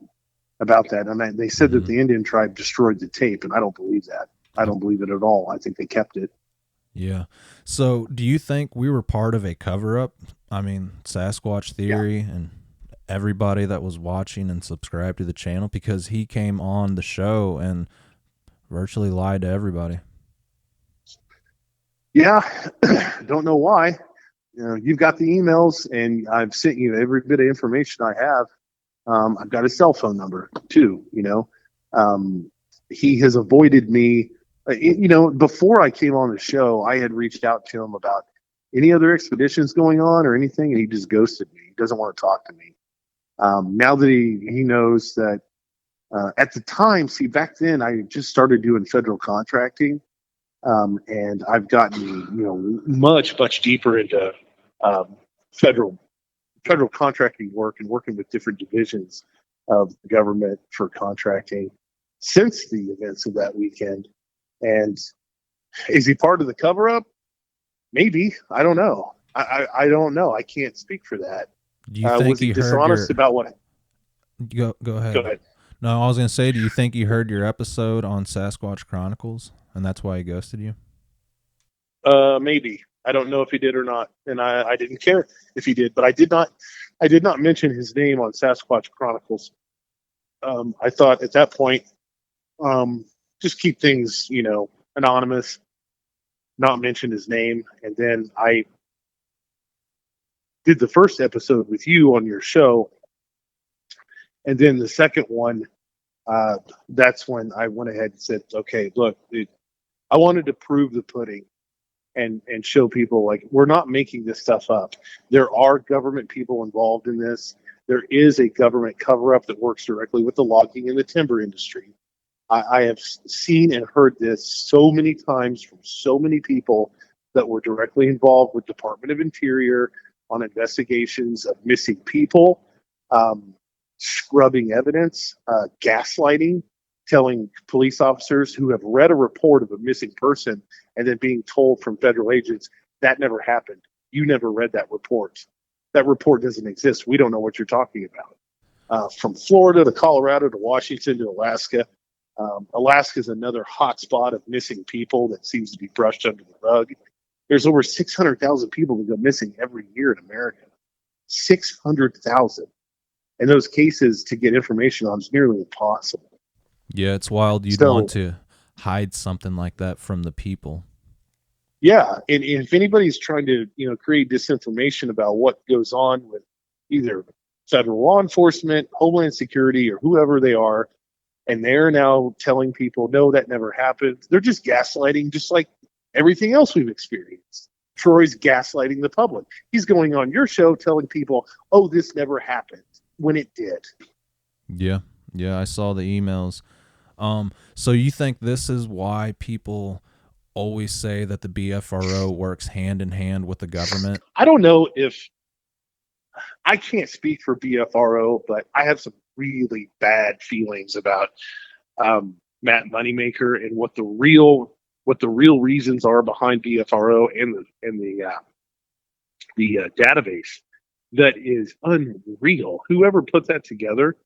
I mean, they said that the Indian tribe destroyed the tape, and I don't believe that. I don't believe it at all. I think they kept it. Yeah. So do you think we were part of a cover up? I mean, Sasquatch Theory and everybody that was watching and subscribed to the channel, because he came on the show and virtually lied to everybody. Yeah. Don't know why. You've got the emails, and I've sent you every bit of information I have. I've got his cell phone number too. He has avoided me. Before I came on the show, I had reached out to him about any other expeditions going on or anything, and he just ghosted me. He doesn't want to talk to me. Now that he knows that, at the time, see, back then I just started doing federal contracting, and I've gotten much deeper into federal contracting work and working with different divisions of the government for contracting since the events of that weekend. And is he part of the cover up? Maybe. I don't know. I don't know. I can't speak for that. Do you think was he dishonest about what? Go ahead. Go ahead. No, I was going to say, do you think he heard your episode on Sasquatch Chronicles and that's why he ghosted you? Maybe. I don't know if he did or not, and I didn't care if he did, but I did not mention his name on Sasquatch Chronicles. I thought at that point, just keep things, anonymous, not mention his name. And then I did the first episode with you on your show, and then the second one, that's when I went ahead and said, okay, look, I wanted to prove the pudding. And show people, like, we're not making this stuff up. There are government people involved in this. There is a government cover-up that works directly with the logging and the timber industry. I have seen and heard this so many times from so many people that were directly involved with Department of Interior on investigations of missing people, scrubbing evidence, gaslighting, telling police officers who have read a report of a missing person and then being told from federal agents that never happened. You never read that report. That report doesn't exist. We don't know what you're talking about. From Florida to Colorado to Washington to Alaska. Alaska is another hot spot of missing people that seems to be brushed under the rug. There's over 600,000 people that go missing every year in America. 600,000. And those cases to get information on is nearly impossible. Yeah, it's wild. You'd want to hide something like that from the people. Yeah, and if anybody's trying to, create disinformation about what goes on with either federal law enforcement, Homeland Security, or whoever they are, and they're now telling people, no, that never happened. They're just gaslighting, just like everything else we've experienced. Troy's gaslighting the public. He's going on your show telling people, oh, this never happened, when it did. Yeah, I saw the emails. So you think this is why people always say that the BFRO works hand in hand with the government? I don't know if I can't speak for BFRO, but I have some really bad feelings about Matt Moneymaker and what the real reasons are behind BFRO and the database. That is unreal. Whoever put that together,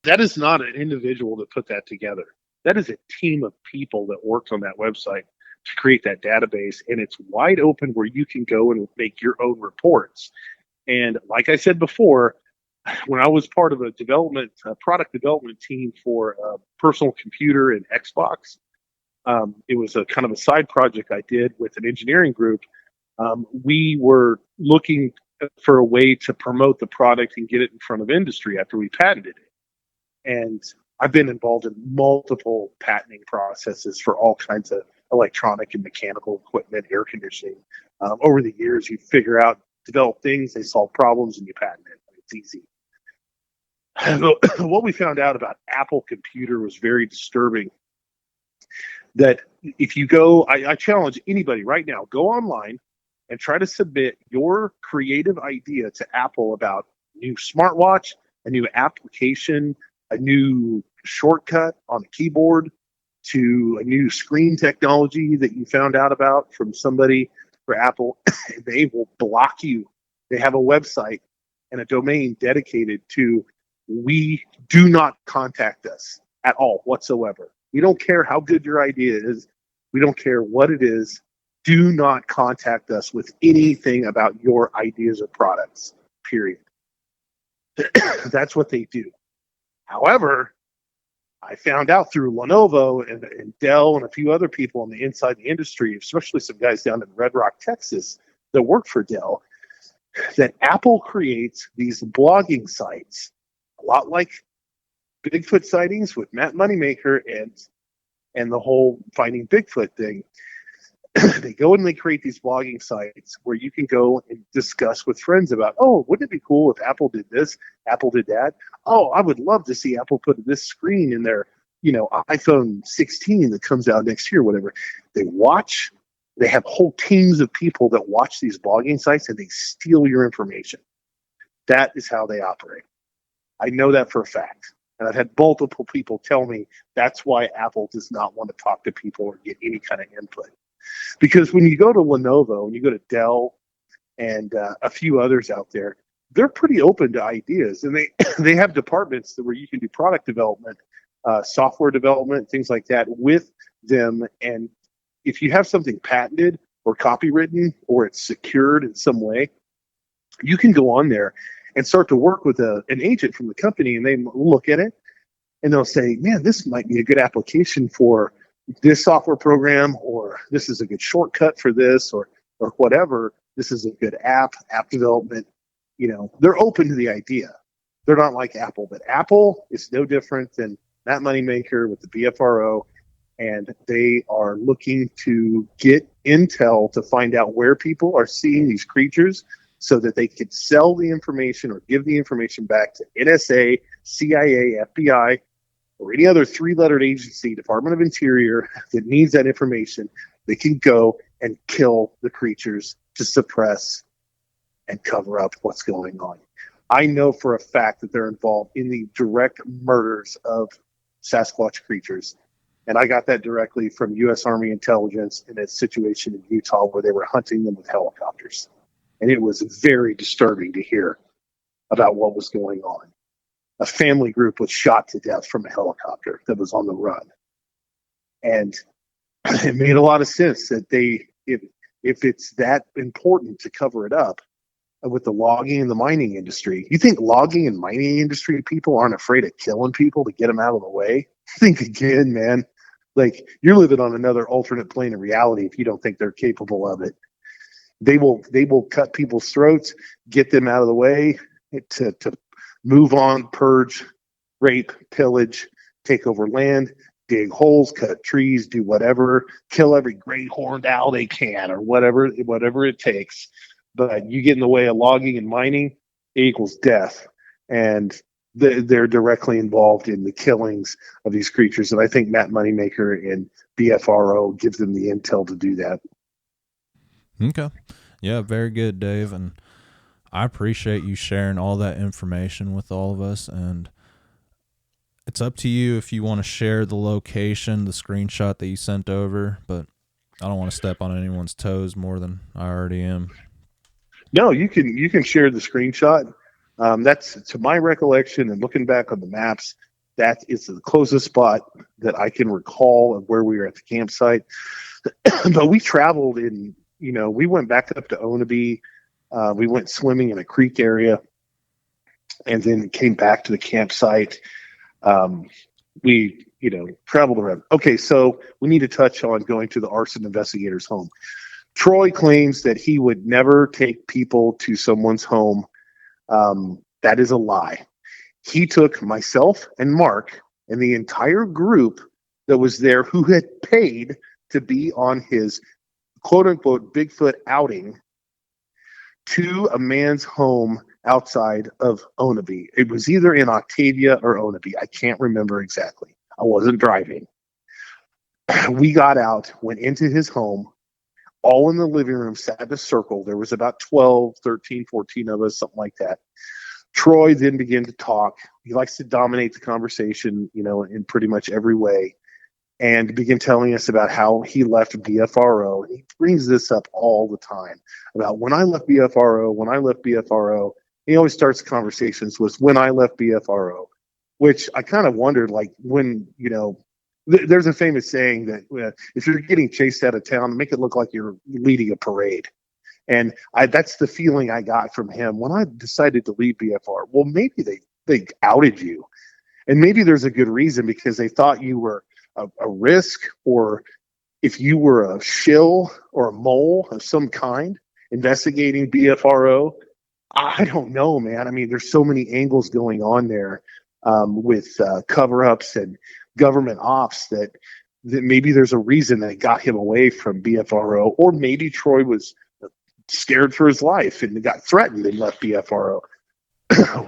that is not an individual that put that together. That is a team of people that worked on that website to create that database, and it's wide open where you can go and make your own reports. And like I said before, when I was part of a product development team for a personal computer and Xbox, it was a kind of a side project I did with an engineering group. We were looking for a way to promote the product and get it in front of industry after we patented it. And I've been involved in multiple patenting processes for all kinds of electronic and mechanical equipment, air conditioning. Over the years, you figure out, develop things, they solve problems, and you patent it. It's easy. What we found out about Apple Computer was very disturbing. That if you go, I challenge anybody right now, go online and try to submit your creative idea to Apple about a new smartwatch, a new application, a new shortcut on a keyboard, to a new screen technology that you found out about from somebody for Apple. They will block you. They have a website and a domain dedicated to, we do not contact us at all whatsoever. We don't care how good your idea is. We don't care what it is. Do not contact us with anything about your ideas or products, period. That's what they do. However, I found out through Lenovo and Dell and a few other people on the inside the industry, especially some guys down in Red Rock, Texas, that work for Dell, that Apple creates these blogging sites, a lot like Bigfoot sightings with Matt Moneymaker and the whole Finding Bigfoot thing. They go and they create these blogging sites where you can go and discuss with friends about, oh, wouldn't it be cool if Apple did this, Apple did that? Oh, I would love to see Apple put this screen in their, iPhone 16 that comes out next year, whatever. They have whole teams of people that watch these blogging sites and they steal your information. That is how they operate. I know that for a fact. And I've had multiple people tell me that's why Apple does not want to talk to people or get any kind of input. Because when you go to Lenovo and you go to Dell and a few others out there, they're pretty open to ideas. And they have departments where you can do product development, software development, things like that with them. And if you have something patented or copywritten or it's secured in some way, you can go on there and start to work with an agent from the company, and they look at it and they'll say, man, this might be a good application for this software program, or this is a good shortcut for this, or whatever. This is a good app development. They're open to the idea. They're not like Apple, but Apple is no different than Matt Moneymaker with the BFRO, and they are looking to get intel to find out where people are seeing these creatures so that they could sell the information or give the information back to NSA, CIA, FBI, or any other three-lettered agency, Department of Interior, that needs that information. They can go and kill the creatures to suppress and cover up what's going on. I know for a fact that they're involved in the direct murders of Sasquatch creatures. And I got that directly from U.S. Army intelligence in a situation in Utah where they were hunting them with helicopters. And it was very disturbing to hear about what was going on. A family group was shot to death from a helicopter that was on the run. And it made a lot of sense that if it's that important to cover it up with the logging and the mining industry, you think logging and mining industry people aren't afraid of killing people to get them out of the way? Think again, man. Like, you're living on another alternate plane of reality if you don't think they're capable of it. They will cut people's throats, get them out of the way to move on, purge, rape, pillage, take over land, dig holes, cut trees, do whatever, kill every great horned owl they can, or whatever it takes. But you get in the way of logging and mining, it equals death. And they're directly involved in the killings of these creatures. And I think Matt Moneymaker and BFRO gives them the intel to do that. Okay. Yeah, very good, Dave. And I appreciate you sharing all that information with all of us. And it's up to you if you want to share the location, the screenshot that you sent over, but I don't want to step on anyone's toes more than I already am. No, you can share the screenshot. That's, to my recollection and looking back on the maps, that is the closest spot that I can recall of where we were at the campsite. But we traveled we went back up to Onabee. We went swimming in a creek area and then came back to the campsite. We traveled around. Okay, so we need to touch on going to the arson investigator's home. Troy claims that he would never take people to someone's home. That is a lie. He took myself and Mark and the entire group that was there who had paid to be on his quote-unquote Bigfoot outing to a man's home outside of Onabee. It was either in Octavia or Onabee. I can't remember exactly. I wasn't driving. We got out, went into his home, all in the living room, sat in a circle. There was about 12, 13, 14 of us, something like that. Troy then began to talk. He likes to dominate the conversation, in pretty much every way. and began telling us about how he left BFRO. He brings this up all the time about when I left BFRO, when I left BFRO. He always starts conversations with when I left BFRO, which I kind of wondered, like, when, you know, there's a famous saying that if you're getting chased out of town, make it look like you're leading a parade. And that's the feeling I got from him when I decided to leave BFR. Well, maybe they outed you, and maybe there's a good reason, because they thought you were a risk, or if you were a shill or a mole of some kind investigating BFRO. I don't know, man. I mean, there's so many angles going on there with cover-ups and government ops that maybe there's a reason they got him away from BFRO, or maybe Troy was scared for his life and got threatened and left BFRO.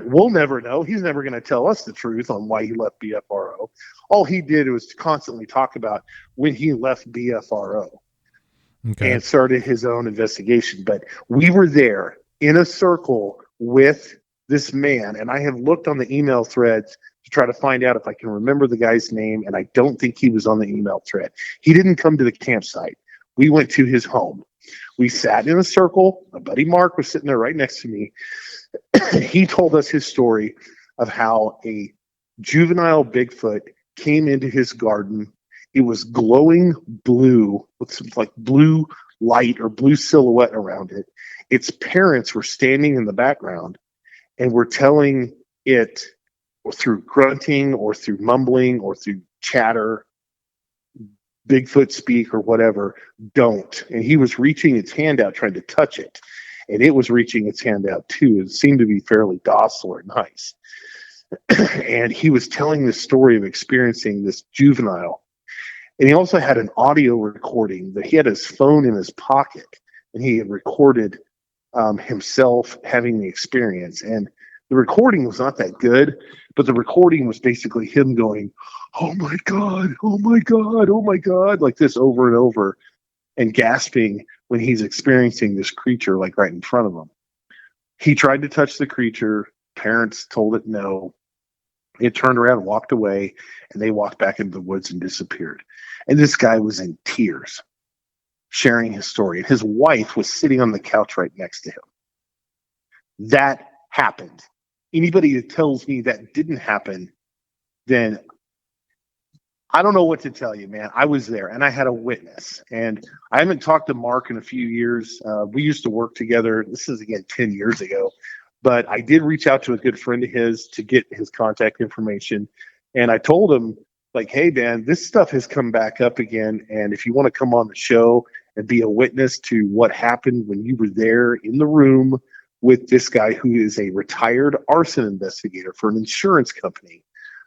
We'll never know. He's never going to tell us the truth on why he left BFRO. All he did was constantly talk about when he left BFRO and started his own investigation. But we were there in a circle with this man, and I have looked on the email threads to try to find out if I can remember the guy's name, and I don't think he was on the email thread. He didn't come to the campsite. We went to his home. We sat in a circle. My buddy Mark was sitting there right next to me. He told us his story of how a juvenile Bigfoot came into his garden. It was glowing blue with some like blue light or blue silhouette around it. Its parents were standing in the background and were telling it, or through grunting or through mumbling or through chatter, Bigfoot speak or whatever, don't. And he was reaching its hand out trying to touch it, and it was reaching its hand out too. It seemed to be fairly docile or nice. And he was telling this story of experiencing this juvenile. And he also had an audio recording that he had his phone in his pocket, and he had recorded himself having the experience. And the recording was not that good, but the recording was basically him going, "Oh my God, oh my God, oh my God," like this over and over, and gasping when he's experiencing this creature like right in front of him. He tried to touch the creature. Parents told it no. It turned around and walked away, and they walked back into the woods and disappeared. And this guy was in tears, sharing his story. And his wife was sitting on the couch right next to him. That happened. Anybody who tells me that didn't happen, then I don't know what to tell you, man. I was there, and I had a witness. And I haven't talked to Mark in a few years. We used to work together. This is, again, 10 years ago. But I did reach out to a good friend of his to get his contact information. And I told him, like, "Hey, man, this stuff has come back up again. And if you want to come on the show and be a witness to what happened when you were there in the room with this guy who is a retired arson investigator for an insurance company,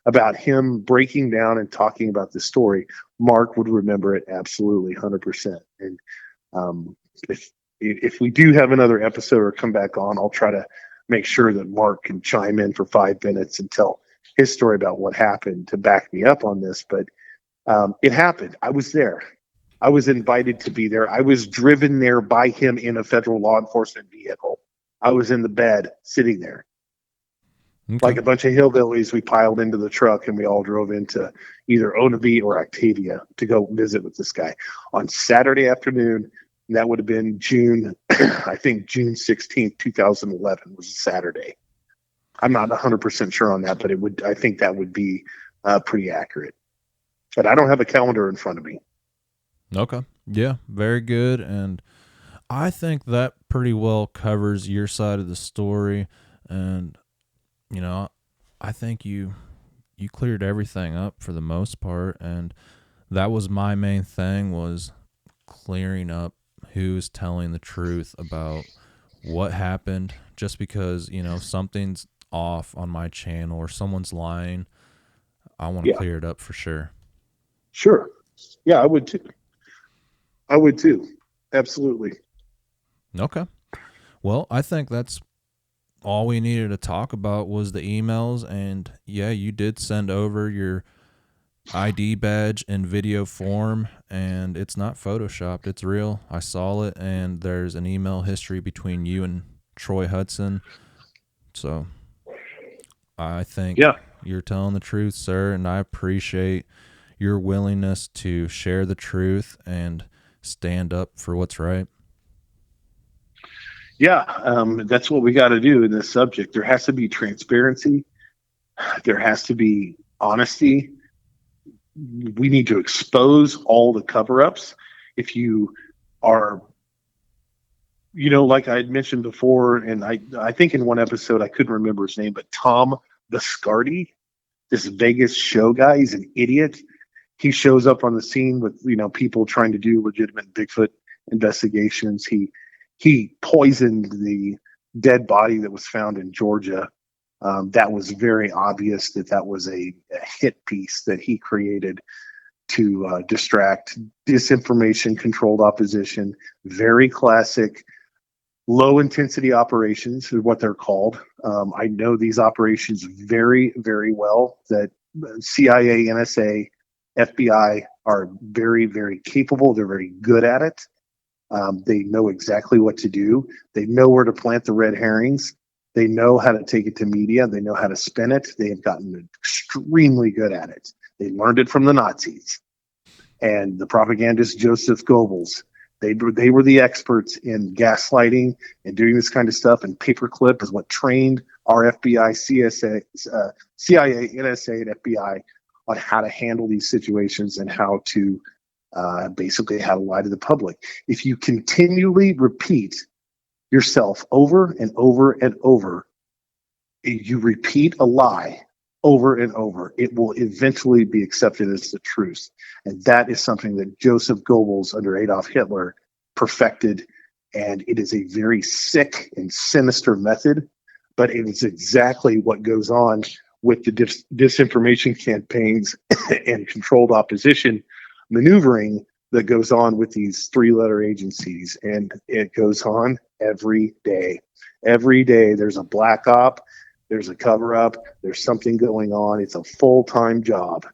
about him breaking down and talking about the story," Mark would remember it absolutely 100%. And if we do have another episode or come back on, I'll try to make sure that Mark can chime in for 5 minutes and tell his story about what happened to back me up on this. But it happened. I was there. I was invited to be there. I was driven there by him in a federal law enforcement vehicle. I was in the bed sitting there. Okay. Like a bunch of hillbillies, we piled into the truck and we all drove into either Onabee or Octavia to go visit with this guy on Saturday afternoon. And that would have been June 16th, 2011 was a Saturday. I'm not 100% sure on that, but I think that would be pretty accurate. But I don't have a calendar in front of me. Okay. Yeah, very good. And I think that pretty well covers your side of the story. And, you know, I think you cleared everything up for the most part. And that was my main thing, was clearing up who's telling the truth about what happened. Just because, you know, something's off on my channel or someone's lying, I want to clear it up for sure. Sure. Yeah, I would too. Absolutely. Okay. Well, I think that's all we needed to talk about was the emails. And yeah, you did send over your ID badge in video form, and it's not photoshopped. It's real. I saw it, and there's an email history between you and Troy Hudson. So I think you're telling the truth, sir, and I appreciate your willingness to share the truth and stand up for what's right. Yeah, that's what we got to do in this subject. There has to be transparency. There has to be honesty. We need to expose all the cover-ups. If you are, like I had mentioned before, and I think in one episode, I couldn't remember his name, but Tom Biscardi, this Vegas show guy, he's an idiot. He shows up on the scene with, people trying to do legitimate Bigfoot investigations. He poisoned the dead body that was found in Georgia. That was very obvious that was a hit piece that he created to distract. Disinformation, controlled opposition, very classic low intensity operations is what they're called. I know these operations very, very well, that CIA, NSA, FBI are very, very capable. They're very good at it. They know exactly what to do. They know where to plant the red herrings. They know how to take it to media. They know how to spin it. They have gotten extremely good at it. They learned it from the Nazis and the propagandist Joseph Goebbels. They were the experts in gaslighting and doing this kind of stuff. And paperclip is what trained our FBI, CIA, NSA, and FBI on how to handle these situations and how to basically how to lie to the public. If you continually repeat yourself over and over and over, you repeat a lie over and over, it will eventually be accepted as the truth. And that is something that Joseph Goebbels under Adolf Hitler perfected. And it is a very sick and sinister method, but it is exactly what goes on with the disinformation campaigns and controlled opposition maneuvering that goes on with these three-letter agencies. And it goes on every day. Every day there's a black op, there's a cover-up, there's something going on. It's a full-time job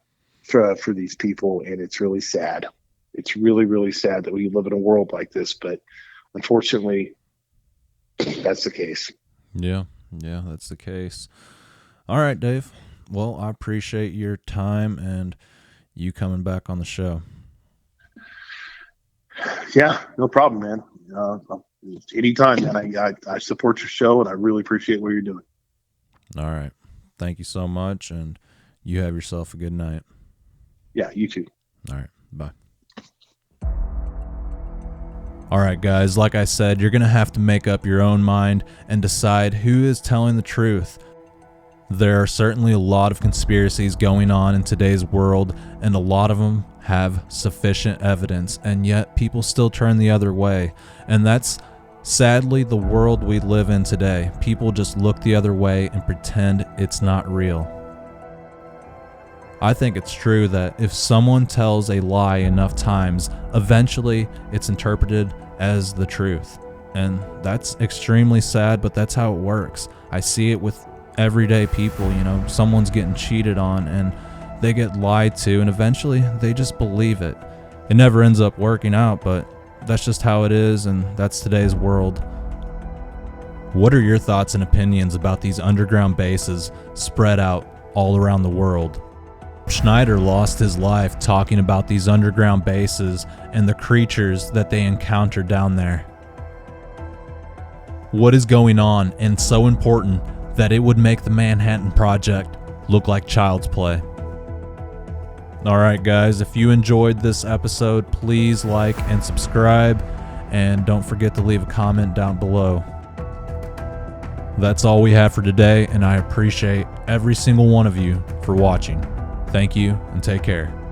for these people, and it's really sad. It's really, really sad that we live in a world like this, but unfortunately, that's the case. Yeah, that's the case. All right, Dave. Well, I appreciate your time and you coming back on the show. Yeah, no problem, man. Anytime, man. I support your show, and I really appreciate what you're doing. All right. Thank you so much, and you have yourself a good night. Yeah, you too. All right. Bye. All right, guys. Like I said, you're going to have to make up your own mind and decide who is telling the truth. There are certainly a lot of conspiracies going on in today's world, and a lot of them have sufficient evidence, and yet people still turn the other way. And that's sadly the world we live in today. People just look the other way and pretend it's not real. I think it's true that if someone tells a lie enough times, eventually it's interpreted as the truth. And that's extremely sad, but that's how it works. I see it with everyday people. Someone's getting cheated on and they get lied to, and eventually they just believe it. It never ends up working out, but that's just how it is, and that's today's world. What are your thoughts and opinions about these underground bases spread out all around the world? Schneider lost his life talking about these underground bases and the creatures that they encountered down there. What is going on, and so important that it would make the Manhattan Project look like child's play? Alright guys, if you enjoyed this episode, please like and subscribe, and don't forget to leave a comment down below. That's all we have for today, and I appreciate every single one of you for watching. Thank you, and take care.